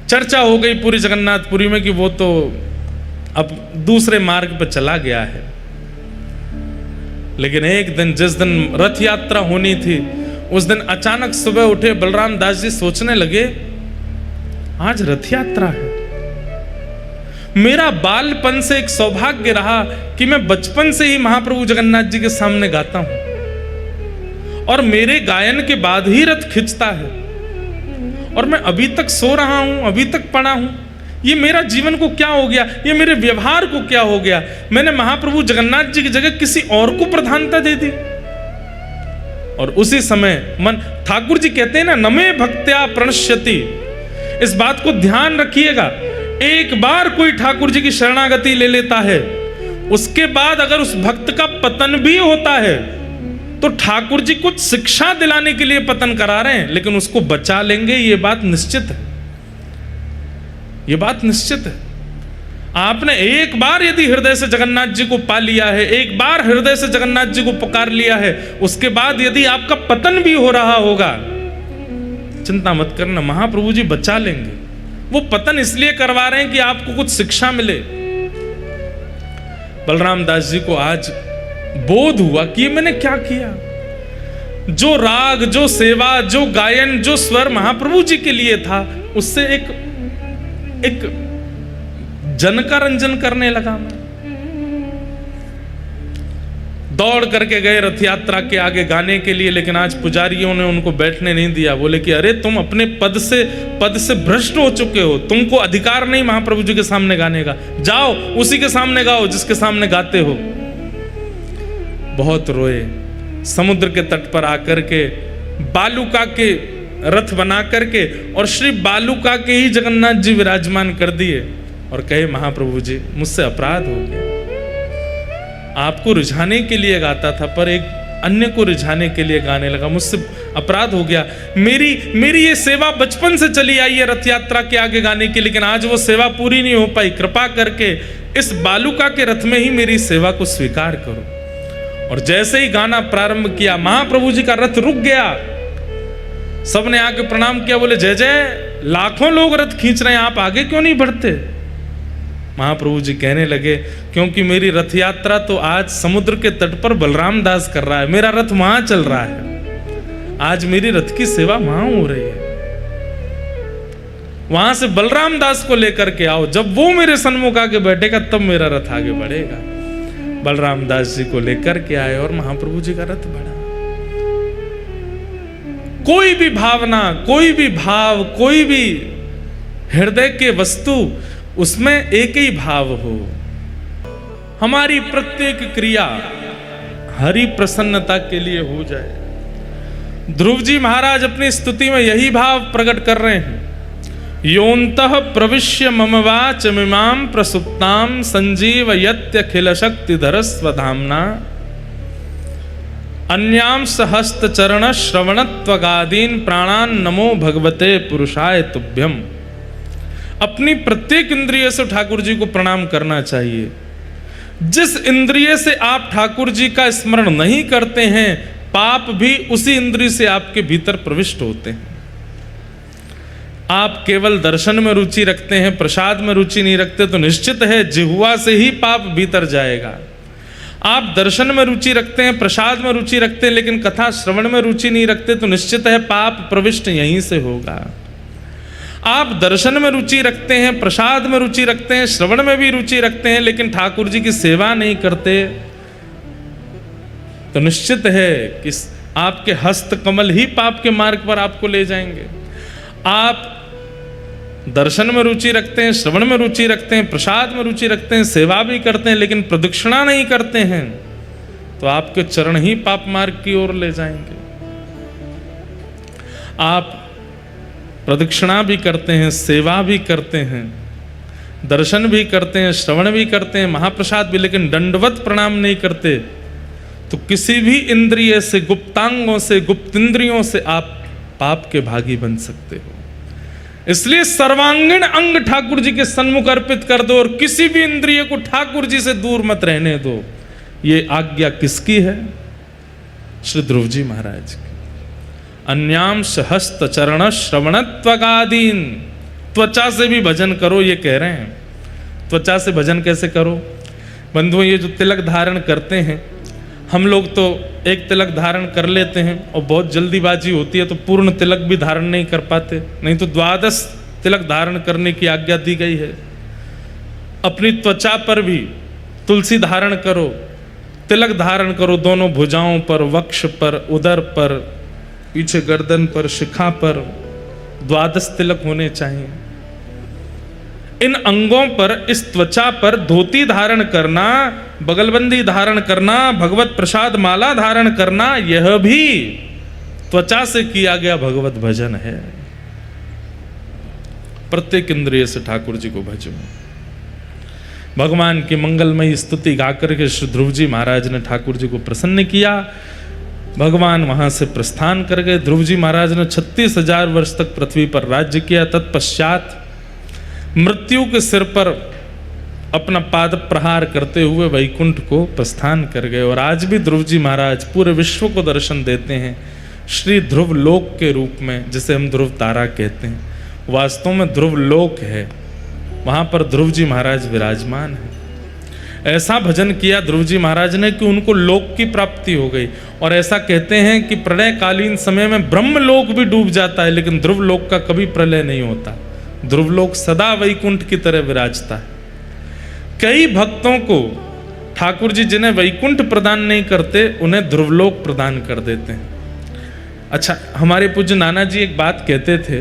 चर्चा हो गई पूरी जगन्नाथपुरी में कि वो तो अब दूसरे मार्ग पर चला गया है। लेकिन एक दिन, जिस दिन रथ यात्रा होनी थी, उस दिन अचानक सुबह उठे बलराम दास जी, सोचने लगे आज रथ यात्रा है। मेरा बालपन से एक सौभाग्य रहा कि मैं बचपन से ही महाप्रभु जगन्नाथ जी के सामने गाता हूं, और मेरे गायन के बाद ही रथ खिंचता है, और मैं अभी तक सो रहा हूं, अभी तक पड़ा हूं। ये मेरा जीवन को क्या हो गया, ये मेरे व्यवहार को क्या हो गया, मैंने महाप्रभु जगन्नाथ जी की जगह किसी और को प्रधानता दे दी। और उसी समय मन, ठाकुर जी कहते हैं ना, नमे भक्त्या प्रणश्यति, इस बात को ध्यान रखिएगा। एक बार कोई ठाकुर जी की शरणागति ले लेता है, उसके बाद अगर उस भक्त का पतन भी होता है तो ठाकुर जी कुछ शिक्षा दिलाने के लिए पतन करा रहे हैं, लेकिन उसको बचा लेंगे, ये बात निश्चित है, ये बात निश्चित है। आपने एक बार यदि हृदय से जगन्नाथ जी को पा लिया है, एक बार हृदय से जगन्नाथ जी को पुकार लिया है, उसके बाद यदि आपका पतन भी हो रहा होगा, चिंता मत करना, महाप्रभु जी बचा लेंगे। वो पतन इसलिए करवा रहे हैं कि आपको कुछ शिक्षा मिले। बलराम दास जी को आज बोध हुआ कि ये मैंने क्या किया। जो राग, जो सेवा, जो गायन, जो स्वर महाप्रभु जी के लिए था, उससे एक जन का रंजन करने लगा मैं। दौड़ करके गए रथ यात्रा के आगे गाने के लिए, लेकिन आज पुजारियों ने उनको बैठने नहीं दिया। बोले कि अरे तुम अपने पद से भ्रष्ट हो चुके हो, तुमको अधिकार नहीं महाप्रभु जी के सामने गाने का, जाओ उसी के सामने गाओ जिसके सामने गाते हो। बहुत रोए, समुद्र के तट पर आकर के बालुका के रथ बना करके और श्री बालुका के ही जगन्नाथ जी विराजमान कर दिए और कहे महाप्रभु जी मुझसे अपराध हो गया, आपको रिझाने के लिए गाता था पर एक अन्य को रिझाने के लिए गाने लगा, मुझसे अपराध हो गया। मेरी ये सेवा बचपन से चली आई है रथ यात्रा के आगे गाने की, लेकिन आज वो सेवा पूरी नहीं हो पाई, कृपा करके इस बालुका के रथ में ही मेरी सेवा को स्वीकार करो। और जैसे ही गाना प्रारंभ किया, महाप्रभु जी का रथ रुक गया, सबने आके प्रणाम किया, बोले जय जय, लाखों लोग रथ खींच रहे हैं, आप आगे क्यों नहीं बढ़ते। महाप्रभु जी कहने लगे क्योंकि मेरी रथ यात्रा तो आज समुद्र के तट पर बलराम दास कर रहा है, मेरा रथ वहां चल रहा है, आज मेरी रथ की सेवा वहां हो रही है, वहां से बलराम दास को लेकर के आओ, जब वो मेरे सन्मुख आके बैठेगा तब मेरा रथ आगे बढ़ेगा। बलराम दास जी को लेकर के आए और महाप्रभु जी का रथ बढ़ा। कोई भी भावना, कोई भी भाव, कोई भी हृदय के वस्तु, उसमें एक ही भाव हो। हमारी प्रत्येक क्रिया हरि प्रसन्नता के लिए हो जाए। ध्रुव जी महाराज अपनी स्तुति में यही भाव प्रकट कर रहे हैं, योन्तः प्रविश्य मम वाच मिमां प्रसुप्तां संजीवयत्यखिल शक्तिधर स्वधाम्ना अन्यांश हस्त चरण श्रवणत्वगादीन प्राणान नमो भगवते पुरुषाय तुभ्यम। अपनी प्रत्येक इंद्रिय से ठाकुर जी को प्रणाम करना चाहिए। जिस इंद्रिय से आप ठाकुर जी का स्मरण नहीं करते हैं, पाप भी उसी इंद्रिय से आपके भीतर प्रविष्ट होते हैं। आप केवल दर्शन में रुचि रखते हैं, प्रसाद में रुचि नहीं रखते, तो निश्चित है जिह्वा से ही पाप भीतर जाएगा। आप दर्शन में रुचि रखते हैं, प्रसाद में रुचि रखते हैं, लेकिन कथा श्रवण में रुचि नहीं रखते, तो निश्चित है पाप प्रविष्ट यहीं से होगा। आप दर्शन में रुचि रखते हैं, प्रसाद में रुचि रखते हैं, श्रवण में भी रुचि रखते हैं, लेकिन ठाकुर जी की सेवा नहीं करते, तो निश्चित है कि आपके हस्त कमल ही पाप के मार्ग पर आपको ले जाएंगे। आप दर्शन में रुचि रखते हैं, श्रवण में रुचि रखते हैं, प्रसाद में रुचि रखते हैं, सेवा भी करते हैं, लेकिन प्रदक्षिणा नहीं करते हैं, तो आपके चरण ही पाप मार्ग की ओर ले जाएंगे। आप प्रदक्षिणा भी करते हैं, सेवा भी करते हैं, दर्शन भी करते हैं, श्रवण भी करते हैं, महाप्रसाद भी, लेकिन दंडवत प्रणाम नहीं करते, तो किसी भी इंद्रिय से, गुप्तांगों से, गुप्त इंद्रियों से आप पाप के भागी बन सकते हो। इसलिए सर्वांगीण अंग ठाकुर जी के सन्मुख अर्पित कर दो और किसी भी इंद्रिय को ठाकुर जी से दूर मत रहने दो। ये आज्ञा किसकी है? श्री ध्रुव जी महाराज की। अन्यांश हस्त चरण श्रवणत्वगादीन, त्वचा से भी भजन करो, ये कह रहे हैं। त्वचा से भजन कैसे करो? बंधुओं, ये जो तिलक धारण करते हैं, हम लोग तो एक तिलक धारण कर लेते हैं और बहुत जल्दीबाजी होती है तो पूर्ण तिलक भी धारण नहीं कर पाते, नहीं तो 12 तिलक धारण करने की आज्ञा दी गई है। अपनी त्वचा पर भी तुलसी धारण करो, तिलक धारण करो, दोनों भुजाओं पर, वक्ष पर, उदर पर, पीछे गर्दन पर, शिखा पर 12 तिलक होने चाहिए। इन अंगों पर, इस त्वचा पर धोती धारण करना, बगलबंदी धारण करना, भगवत प्रसाद माला धारण करना, यह भी त्वचा से किया गया भगवत भजन है। प्रत्येक इंद्रिय से ठाकुर जी को भजो। भगवान की मंगलमयी स्तुति गाकर के श्री ध्रुव जी महाराज ने ठाकुर जी को प्रसन्न किया। भगवान वहां से प्रस्थान कर गए। ध्रुव जी महाराज ने 36,000 वर्ष तक पृथ्वी पर राज्य किया। तत्पश्चात मृत्यु के सिर पर अपना पाद प्रहार करते हुए वैकुंठ को प्रस्थान कर गए। और आज भी ध्रुव जी महाराज पूरे विश्व को दर्शन देते हैं श्री ध्रुव लोक के रूप में, जिसे हम ध्रुव तारा कहते हैं। वास्तव में ध्रुव लोक है, वहां पर ध्रुव जी महाराज विराजमान है। ऐसा भजन किया ध्रुव जी महाराज ने कि उनको लोक की प्राप्ति हो गई। और ऐसा कहते हैं कि प्रलयकालीन समय में ब्रह्मलोक भी डूब जाता है, लेकिन ध्रुव लोक का कभी प्रलय नहीं होता। ध्रुवलोक सदा वैकुंठ की तरह विराजता है। कई भक्तों को ठाकुर जी जिन्हें वैकुंठ प्रदान नहीं करते, उन्हें ध्रुवलोक प्रदान कर देते हैं। अच्छा, हमारे पूज्य नाना जी एक बात कहते थे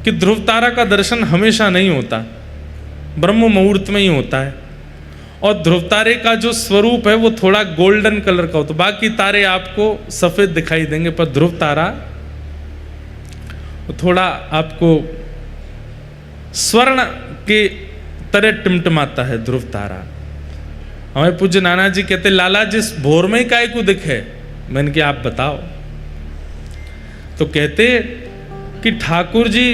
कि ध्रुव तारा का दर्शन हमेशा नहीं होता, ब्रह्म मुहूर्त में ही होता है। और ध्रुव तारे का जो स्वरूप है वो थोड़ा गोल्डन कलर का होता है। बाकी तारे आपको सफेद दिखाई देंगे, पर ध्रुव तारा थोड़ा आपको स्वर्ण के तरह टिमटिमाता है ध्रुव तारा। हमारे पूज्य नाना जी कहते, लाला जिस भोर में काय को दिखे। मैंने कहा आप बताओ। तो कहते कि ठाकुर जी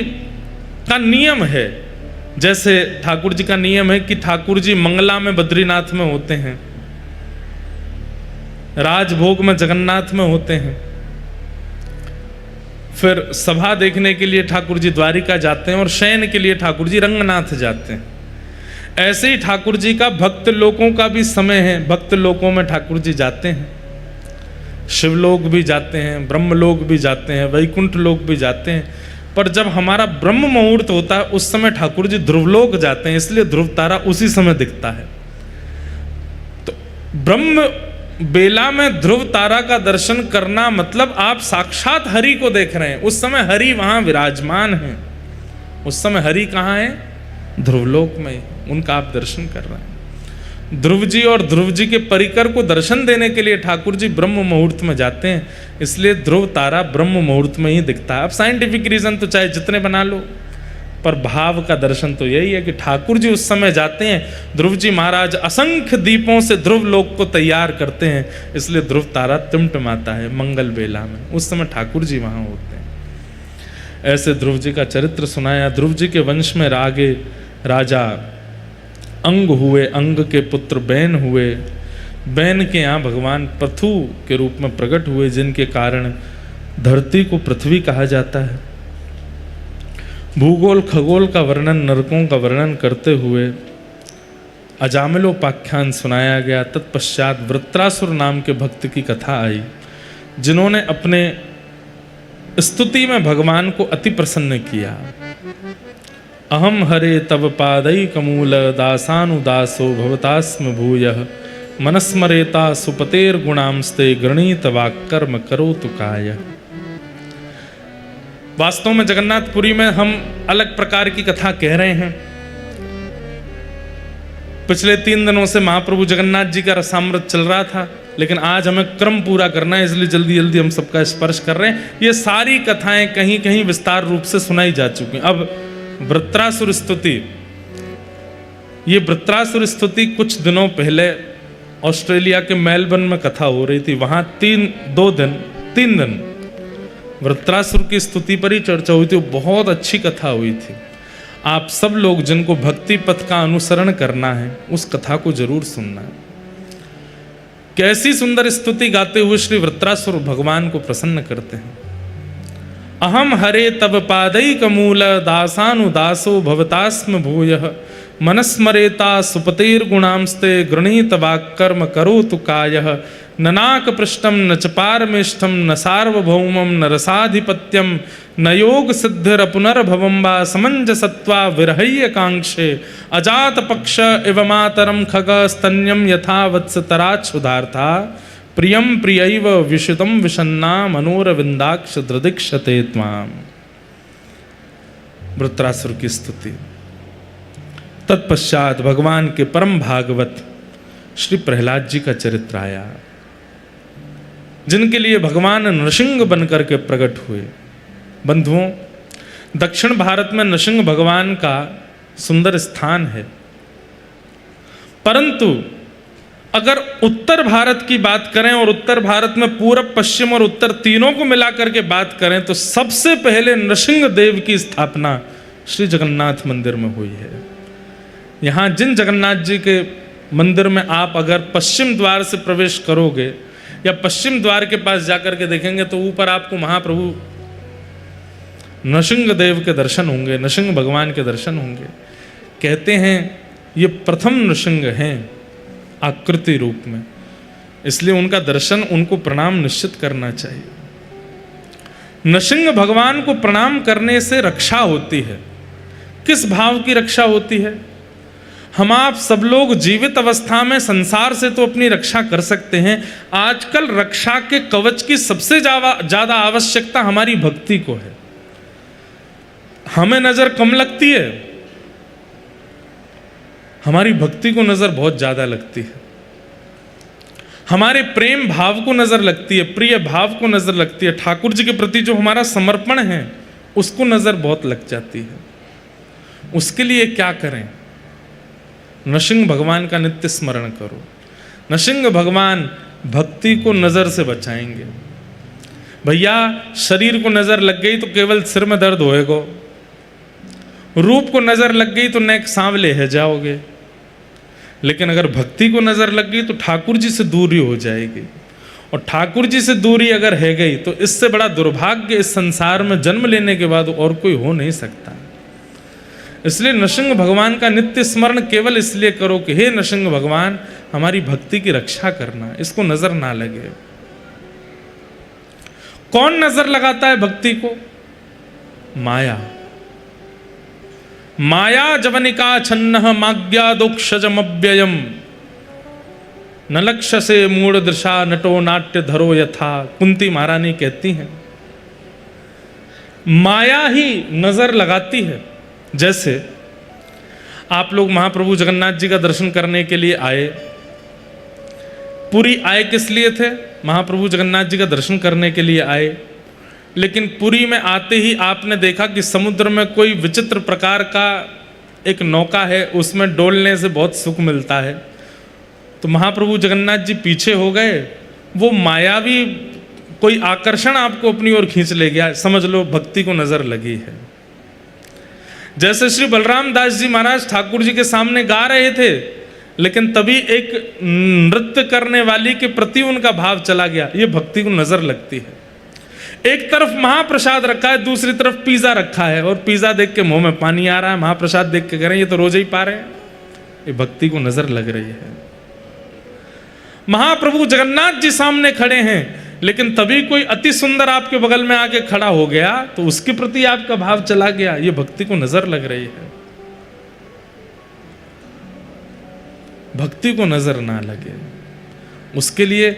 का नियम है, जैसे ठाकुर जी का नियम है कि ठाकुर जी मंगला में बद्रीनाथ में होते हैं, राजभोग में जगन्नाथ में होते हैं, फिर सभा देखने के लिए ठाकुर जी द्वारिका जाते हैं, और शयन के लिए ठाकुर जी रंगनाथ जाते हैं। ऐसे ही ठाकुर जी का भक्त लोकों का भी समय है। भक्त लोकों में ठाकुर जी जाते हैं, शिवलोक भी जाते हैं, ब्रह्मलोक भी जाते हैं, वैकुंठ लोक भी जाते हैं। पर जब हमारा ब्रह्म मुहूर्त होता है उस समय ठाकुर जी ध्रुवलोक जाते हैं, इसलिए ध्रुव तारा उसी समय दिखता है। तो ब्रह्म बेला में ध्रुव तारा का दर्शन करना मतलब आप साक्षात हरि को देख रहे हैं। उस समय हरि वहां विराजमान है। उस समय हरि कहाँ है? ध्रुवलोक में, उनका आप दर्शन कर रहे हैं। ध्रुव जी और ध्रुव जी के परिकर को दर्शन देने के लिए ठाकुर जी ब्रह्म मुहूर्त में जाते हैं, इसलिए ध्रुव तारा ब्रह्म मुहूर्त में ही दिखता है। अब साइंटिफिक रीजन तो चाहे जितने बना लो, पर भाव का दर्शन तो यही है कि ठाकुर जी उस समय जाते हैं। ध्रुव जी महाराज असंख्य दीपों से ध्रुव लोक को तैयार करते हैं, इसलिए ध्रुव तारा टिमटिमाता है मंगल बेला में। उस समय ठाकुर जी वहां होते हैं। ऐसे ध्रुव जी का चरित्र सुनाया। ध्रुव जी के वंश में आगे राजा अंग हुए, अंग के पुत्र बैन हुए, बैन के यहाँ भगवान पृथु के रूप में प्रकट हुए, जिनके कारण धरती को पृथ्वी कहा जाता है। भूगोल खगोल का वर्णन, नरकों का वर्णन करते हुए अजामिलोपाख्यान सुनाया गया। तत्पश्चात वृत्रासुर नाम के भक्त की कथा आई, जिन्होंने अपने स्तुति में भगवान को अति प्रसन्न किया। अहम हरे तव पादैकमूल दासानुदासो भवतास्म भूयः मनस्मरेता सुपतेर गुणांस्ते गृणीत वाक्कर्म करोतु कायः। वास्तव में जगन्नाथपुरी में हम अलग प्रकार की कथा कह रहे हैं। पिछले 3 दिनों से महाप्रभु जगन्नाथ जी का रसामृत चल रहा था, लेकिन आज हमें क्रम पूरा करना है, इसलिए जल्दी जल्दी हम सबका स्पर्श कर रहे हैं। ये सारी कथाएं कहीं कहीं विस्तार रूप से सुनाई जा चुकी हैं। अब वृत्रासुर स्तुति, ये वृत्रासुर स्तुति कुछ दिनों पहले ऑस्ट्रेलिया के मेलबर्न में कथा हो रही थी। वहां 3 दिन वृत्रासुर की स्तुति पर ही चर्चा हुई थी। बहुत अच्छी कथा हुई थी। आप सब लोग जिनको भक्ति पथ का अनुसरण करना है, उस कथा को जरूर सुनना है। कैसी सुंदर स्तुति गाते हुए श्री वृत्रासुर भगवान को प्रसन्न करते हैं। अहम हरे तब पादैकमूल दासानुदासो भवतास्म भूयः मनस्मरेता सुपतेर गुणांस्ते गृणीत वाक्कर्म करोतु कायः। ननाक पृष्ठम न च पारमेष्ठम न सार्वभौमम न रसाधिपत्यम न योग सिद्धिर पुनर्भवम वा समंजसत्वा विरहय्य कांक्षे अजात पक्ष इव मातरम खग स्तन्यम यथा वत्स तराच्छुदार्था प्रियम प्रियैव विशुतम विषन्ना मनोरविंदाक्ष दृदिक्षते त्वाम। वृत्रासुर की स्तुति। तत्पश्चात भगवान के परम भागवत श्री प्रहलाद जी का चरित्र आया, जिनके लिए भगवान नृसिंह बनकर के प्रकट हुए। बंधुओं, दक्षिण भारत में नृसिंह भगवान का सुंदर स्थान है, परंतु अगर उत्तर भारत की बात करें और उत्तर भारत में पूरब, पश्चिम और उत्तर तीनों को मिलाकर के बात करें तो सबसे पहले नृसिंह देव की स्थापना श्री जगन्नाथ मंदिर में हुई है। यहाँ जिन जगन्नाथ जी के मंदिर में आप अगर पश्चिम द्वार से प्रवेश करोगे या पश्चिम द्वार के पास जाकर के देखेंगे तो ऊपर आपको महाप्रभु नृसिंह देव के दर्शन होंगे, नृसिंह भगवान के दर्शन होंगे। कहते हैं ये प्रथम नृसिंह हैं आकृति रूप में, इसलिए उनका दर्शन, उनको प्रणाम निश्चित करना चाहिए। नृसिंह भगवान को प्रणाम करने से रक्षा होती है। किस भाव की रक्षा होती है? हम आप सब लोग जीवित अवस्था में संसार से तो अपनी रक्षा कर सकते हैं, आजकल रक्षा के कवच की सबसे ज्यादा आवश्यकता हमारी भक्ति को है। हमें नजर कम लगती है, हमारी भक्ति को नजर बहुत ज्यादा लगती है। हमारे प्रेम भाव को नजर लगती है, प्रिय भाव को नजर लगती है, ठाकुर जी के प्रति जो हमारा समर्पण है उसको नजर बहुत लग जाती है। उसके लिए क्या करें? नृसिंह भगवान का नित्य स्मरण करो। नृसिंह भगवान भक्ति को नजर से बचाएंगे। भैया, शरीर को नजर लग गई तो केवल सिर में दर्द होएगा, रूप को नजर लग गई तो नेक सांवले है जाओगे, लेकिन अगर भक्ति को नजर लग गई तो ठाकुर जी से दूरी हो जाएगी। और ठाकुर जी से दूरी अगर है गई तो इससे बड़ा दुर्भाग्य इस संसार में जन्म लेने के बाद और कोई हो नहीं सकता। इसलिए नृसिंह भगवान का नित्य स्मरण केवल इसलिए करो कि हे नृसिंह भगवान, हमारी भक्ति की रक्षा करना, इसको नजर ना लगे। कौन नजर लगाता है भक्ति को? माया। माया जवनिका छन्न माज्ञादोक्षजमव्ययम न लक्ष्य से मूढ़ दृशा नटो नाट्य धरो यथा। कुंती महारानी कहती हैं माया ही नजर लगाती है। जैसे आप लोग महाप्रभु जगन्नाथ जी का दर्शन करने के लिए आए, पुरी आए किस लिए थे? महाप्रभु जगन्नाथ जी का दर्शन करने के लिए आए, लेकिन पुरी में आते ही आपने देखा कि समुद्र में कोई विचित्र प्रकार का एक नौका है, उसमें डोलने से बहुत सुख मिलता है। तो महाप्रभु जगन्नाथ जी पीछे हो गए, वो मायावी कोई आकर्षण आपको अपनी ओर खींच ले गया, समझ लो भक्ति को नजर लगी है। जैसे श्री बलराम दास जी महाराज ठाकुर जी के सामने गा रहे थे, लेकिन तभी एक नृत्य करने वाली के प्रति उनका भाव चला गया, ये भक्ति को नजर लगती है। एक तरफ महाप्रसाद रखा है, दूसरी तरफ पिज्जा रखा है, और पिज्जा देख के मुंह में पानी आ रहा है, महाप्रसाद देख के कह रहे हैं ये तो रोज ही पा रहे हैं, ये भक्ति को नजर लग रही है। महाप्रभु जगन्नाथ जी सामने खड़े हैं, लेकिन तभी कोई अति सुंदर आपके बगल में आके खड़ा हो गया तो उसके प्रति आपका भाव चला गया, ये भक्ति को नजर लग रही है। भक्ति को नजर ना लगे, उसके लिए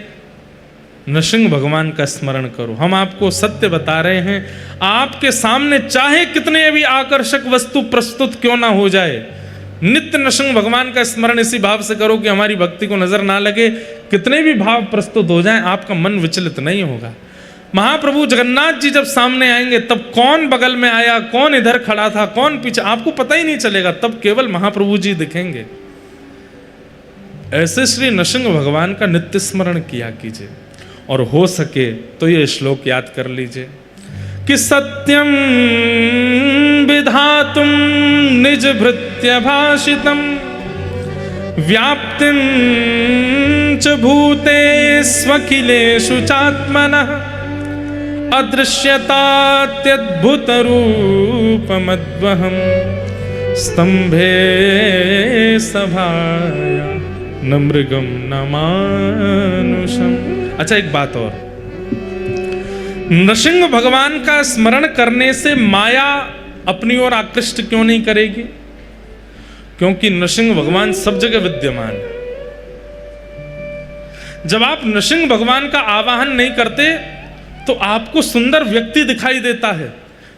नृसिंह भगवान का स्मरण करो। हम आपको सत्य बता रहे हैं, आपके सामने चाहे कितने भी आकर्षक वस्तु प्रस्तुत क्यों ना हो जाए, नित्य नृसिंह भगवान का स्मरण इसी भाव से करो कि हमारी भक्ति को नजर ना लगे। कितने भी भाव प्रस्तुत हो जाएं, आपका मन विचलित नहीं होगा। महाप्रभु जगन्नाथ जी जब सामने आएंगे तब कौन बगल में आया, कौन इधर खड़ा था, कौन पीछे, आपको पता ही नहीं चलेगा, तब केवल महाप्रभु जी दिखेंगे। ऐसे श्री नृसिंह भगवान का नित्य स्मरण किया कीजिए, और हो सके तो ये श्लोक याद कर लीजिए कि सत्यम विधातुम निज भृत्य भाषितम व्याप्तिं च भूतेष्वखिलेषु चात्मनः अदृश्यतात्यद्भुत रूपमद्वहं स्तंभे सभाया न मृगम न मानुषम। अच्छा, एक बात और, नृसिंह भगवान का स्मरण करने से माया अपनी ओर आकृष्ट क्यों नहीं करेगी? क्योंकि नृसिंह भगवान सब जगह विद्यमान है। जब आप नृसिंह भगवान का आवाहन नहीं करते तो आपको सुंदर व्यक्ति दिखाई देता है,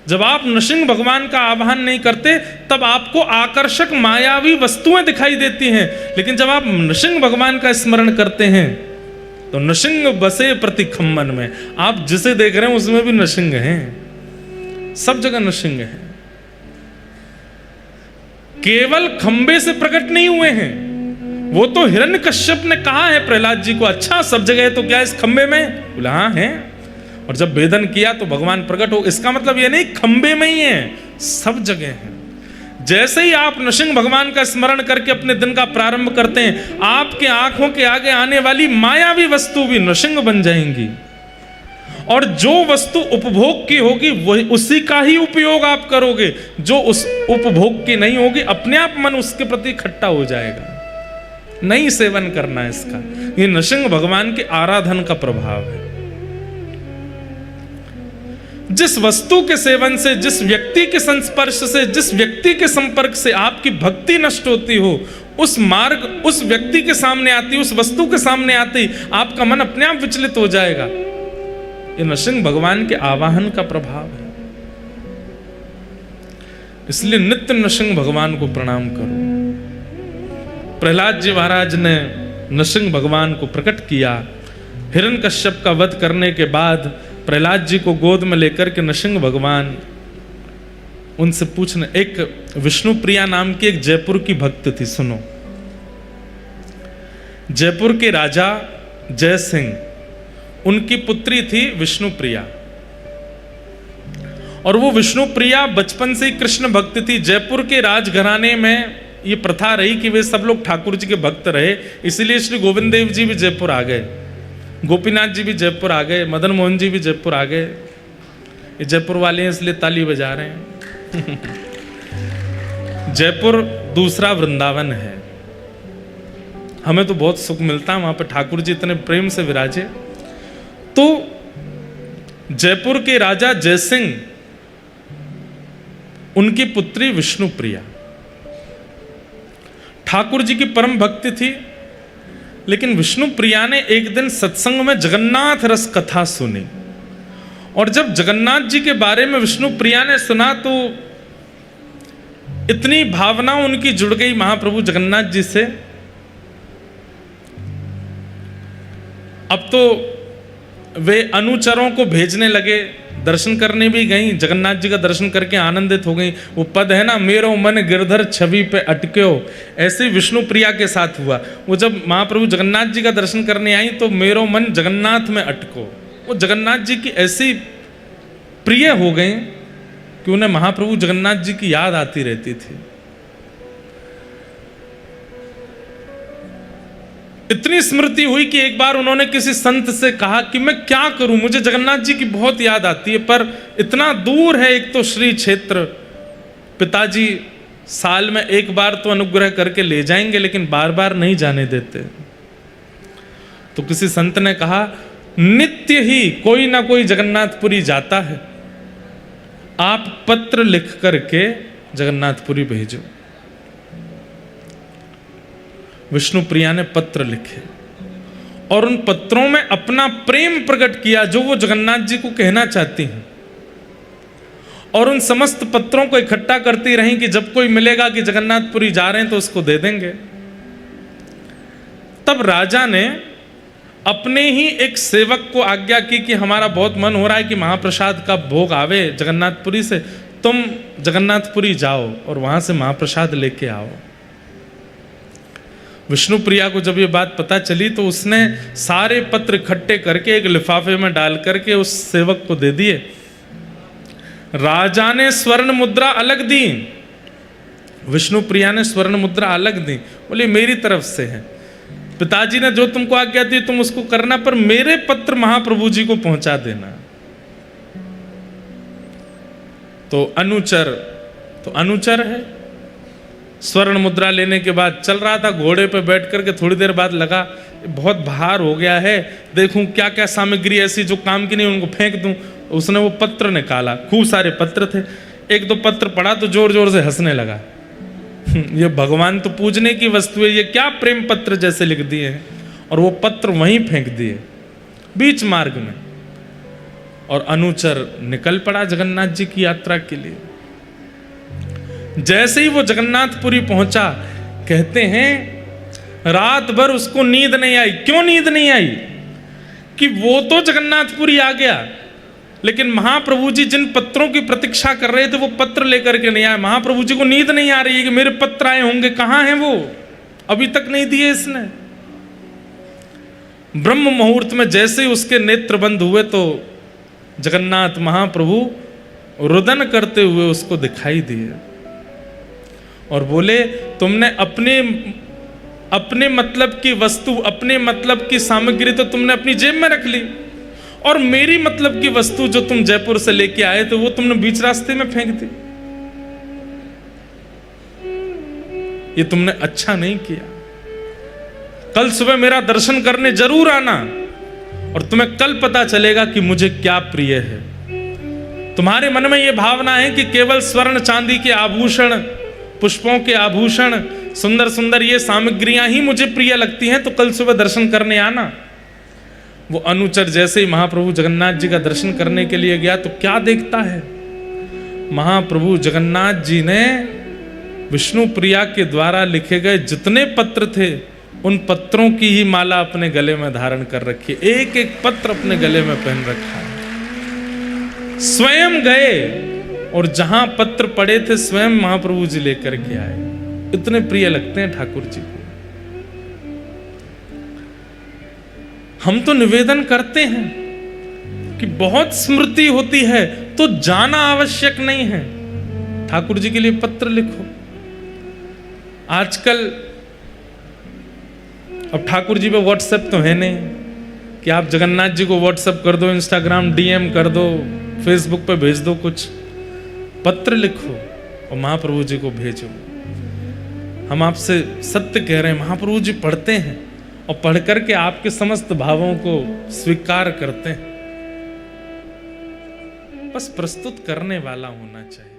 जब आप नृसिंह भगवान का आवाहन नहीं करते तब आपको आकर्षक मायावी वस्तुएं दिखाई देती हैं, लेकिन जब आप नृसिंह भगवान का स्मरण करते हैं तो नृसिंह बसे प्रति खम्मन में, आप जिसे देख रहे हैं उसमें भी नृसिंह हैं, सब जगह नृसिंह हैं। केवल खंबे से प्रकट नहीं हुए हैं, वो तो हिरण्यकश्यप ने कहा है प्रहलाद जी को, अच्छा सब जगह है तो क्या इस खंबे में? बोला हाँ है। और जब वेदन किया तो भगवान प्रकट हो, इसका मतलब ये नहीं खंबे में ही है, सब जगह है। जैसे ही आप नृसिंह भगवान का स्मरण करके अपने दिन का प्रारंभ करते हैं, आपके आंखों के आगे आने वाली मायावी वस्तु भी नृसिंह बन जाएंगी, और जो वस्तु उपभोग की होगी वही उसी का ही उपयोग आप करोगे, जो उस उपभोग की नहीं होगी अपने आप मन उसके प्रति खट्टा हो जाएगा, नहीं सेवन करना है इसका। ये नृसिंह भगवान के आराधन का प्रभाव है। जिस वस्तु के सेवन से, जिस व्यक्ति के संस्पर्श से, जिस व्यक्ति के संपर्क से आपकी भक्ति नष्ट होती हो, उस मार्ग उस व्यक्ति के सामने आती, उस वस्तु के सामने आती आपका मन अपने आप विचलित हो जाएगा। ये नृसिंह भगवान के आवाहन का प्रभाव है। इसलिए नित्य नृसिंह भगवान को प्रणाम करो। प्रहलाद जी महाराज ने नृसिंह भगवान को प्रकट किया। हिरण्यकश्यप का वध करने के बाद प्रहलाद जी को गोद में लेकर के नृसिंह भगवान उनसे पूछने, एक विष्णु प्रिया नाम की एक जयपुर की भक्त थी, सुनो। जयपुर के राजा जय सिंह, उनकी पुत्री थी विष्णु प्रिया, और वो विष्णु प्रिया बचपन से ही कृष्ण भक्त थी। जयपुर के राजघराने में ये प्रथा रही कि वे सब लोग ठाकुर जी के भक्त रहे, इसलिए श्री गोविंद देव जी भी जयपुर आ गए, गोपीनाथ जी भी जयपुर आ गए, मदन मोहन जी भी जयपुर आ गए। ये जयपुर वाले हैं इसलिए ताली बजा रहे हैं। जयपुर दूसरा वृंदावन है। हमें तो बहुत सुख मिलता है, वहां पर ठाकुर जी इतने प्रेम से विराजे। तो जयपुर के राजा जयसिंह, उनकी पुत्री विष्णु प्रिया ठाकुर जी की परम भक्ति थी। लेकिन विष्णु प्रिया ने एक दिन सत्संग में जगन्नाथ रस कथा सुनी, और जब जगन्नाथ जी के बारे में विष्णु प्रिया ने सुना तो इतनी भावना उनकी जुड़ गई महाप्रभु जगन्नाथ जी से। अब तो वे अनुचरों को भेजने लगे, दर्शन करने भी गई, जगन्नाथ जी का दर्शन करके आनंदित हो गई। वो पद है ना, मेरो मन गिरधर छवि पे अटक्यो, ऐसे विष्णु प्रिया के साथ हुआ। वो जब महाप्रभु जगन्नाथ जी का दर्शन करने आई तो मेरो मन जगन्नाथ में अटको, वो जगन्नाथ जी की ऐसी प्रिय हो गई कि उन्हें महाप्रभु जगन्नाथ जी की याद आती रहती थी। इतनी स्मृति हुई कि एक बार उन्होंने किसी संत से कहा कि मैं क्या करूं, मुझे जगन्नाथ जी की बहुत याद आती है, पर इतना दूर है, एक तो श्री क्षेत्र, पिताजी साल में एक बार तो अनुग्रह करके ले जाएंगे लेकिन बार बार नहीं जाने देते। तो किसी संत ने कहा, नित्य ही कोई ना कोई जगन्नाथपुरी जाता है, आप पत्र लिख करके जगन्नाथपुरी भेजो। विष्णु प्रिया ने पत्र लिखे और उन पत्रों में अपना प्रेम प्रकट किया जो वो जगन्नाथ जी को कहना चाहती हैं, और उन समस्त पत्रों को इकट्ठा करती रहीं कि जब कोई मिलेगा कि जगन्नाथपुरी जा रहे हैं तो उसको दे देंगे। तब राजा ने अपने ही एक सेवक को आज्ञा की कि हमारा बहुत मन हो रहा है कि महाप्रसाद का भोग आवे जगन्नाथपुरी से, तुम जगन्नाथपुरी जाओ और वहां से महाप्रसाद लेके आओ। विष्णु प्रिया को जब ये बात पता चली तो उसने सारे पत्र इकट्ठे करके एक लिफाफे में डाल करके उस सेवक को दे दिए। राजा ने स्वर्ण मुद्रा अलग दी, विष्णु प्रिया ने स्वर्ण मुद्रा अलग दी, बोले मेरी तरफ से है, पिताजी ने जो तुमको आज्ञा दी तुम उसको करना, पर मेरे पत्र महाप्रभु जी को पहुंचा देना। तो अनुचर है। स्वर्ण मुद्रा लेने के बाद चल रहा था घोड़े पे बैठ करके, थोड़ी देर बाद लगा बहुत भार हो गया है, देखूं क्या क्या सामग्री ऐसी जो काम की नहीं उनको फेंक दूं। उसने वो पत्र निकाला, खूब सारे पत्र थे, एक दो पत्र पढ़ा तो जोर जोर से हंसने लगा। ये भगवान तो पूजने की वस्तु है, ये क्या प्रेम पत्र जैसे लिख दिए हैं, और वो पत्र वहीं फेंक दिए बीच मार्ग में। और अनुचर निकल पड़ा जगन्नाथ जी की यात्रा के लिए। जैसे ही वो जगन्नाथपुरी पहुंचा, कहते हैं रात भर उसको नींद नहीं आई। क्यों नींद नहीं आई? कि वो तो जगन्नाथपुरी आ गया, लेकिन महाप्रभु जी जिन पत्रों की प्रतीक्षा कर रहे थे वो पत्र लेकर के नहीं आए। महाप्रभु जी को नींद नहीं आ रही है कि मेरे पत्र आए होंगे, कहां हैं वो, अभी तक नहीं दिए इसने। ब्रह्म मुहूर्त में जैसे ही उसके नेत्र बंद हुए तो जगन्नाथ महाप्रभु रुदन करते हुए उसको दिखाई दिए और बोले, तुमने अपने मतलब की वस्तु, अपने मतलब की सामग्री तो तुमने अपनी जेब में रख ली, और मेरी मतलब की वस्तु जो तुम जयपुर से लेके आए थे वो तुमने बीच रास्ते में फेंक दी। ये तुमने अच्छा नहीं किया। कल सुबह मेरा दर्शन करने जरूर आना और तुम्हें कल पता चलेगा कि मुझे क्या प्रिय है। तुम्हारे मन में यह भावना है कि केवल स्वर्ण चांदी के आभूषण, पुष्पों के आभूषण, सुंदर सुंदर ये सामग्रियां ही मुझे प्रिय लगती हैं, तो कल सुबह दर्शन करने आना। वो अनुचर जैसे ही महाप्रभु जगन्नाथ जी का दर्शन करने के लिए गया तो क्या देखता है, महाप्रभु जगन्नाथ जी ने विष्णु प्रिया के द्वारा लिखे गए जितने पत्र थे उन पत्रों की ही माला अपने गले में धारण कर रखी है। एक एक पत्र अपने गले में पहन रखा है। स्वयं गए और जहां पत्र पड़े थे स्वयं महाप्रभु जी लेकर के आए। इतने प्रिय लगते हैं ठाकुर जी को। हम तो निवेदन करते हैं कि बहुत स्मृति होती है तो जाना आवश्यक नहीं है। ठाकुर जी के लिए पत्र लिखो। आजकल अब ठाकुर जी पे व्हाट्सएप तो है नहीं कि आप जगन्नाथ जी को व्हाट्सएप कर दो, इंस्टाग्राम डीएम कर दो, फेसबुक पे भेज दो कुछ। पत्र लिखो और महाप्रभु जी को भेजो। हम आपसे सत्य कह रहे हैं, महाप्रभु जी पढ़ते हैं और पढ़ करके आपके समस्त भावों को स्वीकार करते हैं। बस प्रस्तुत करने वाला होना चाहिए।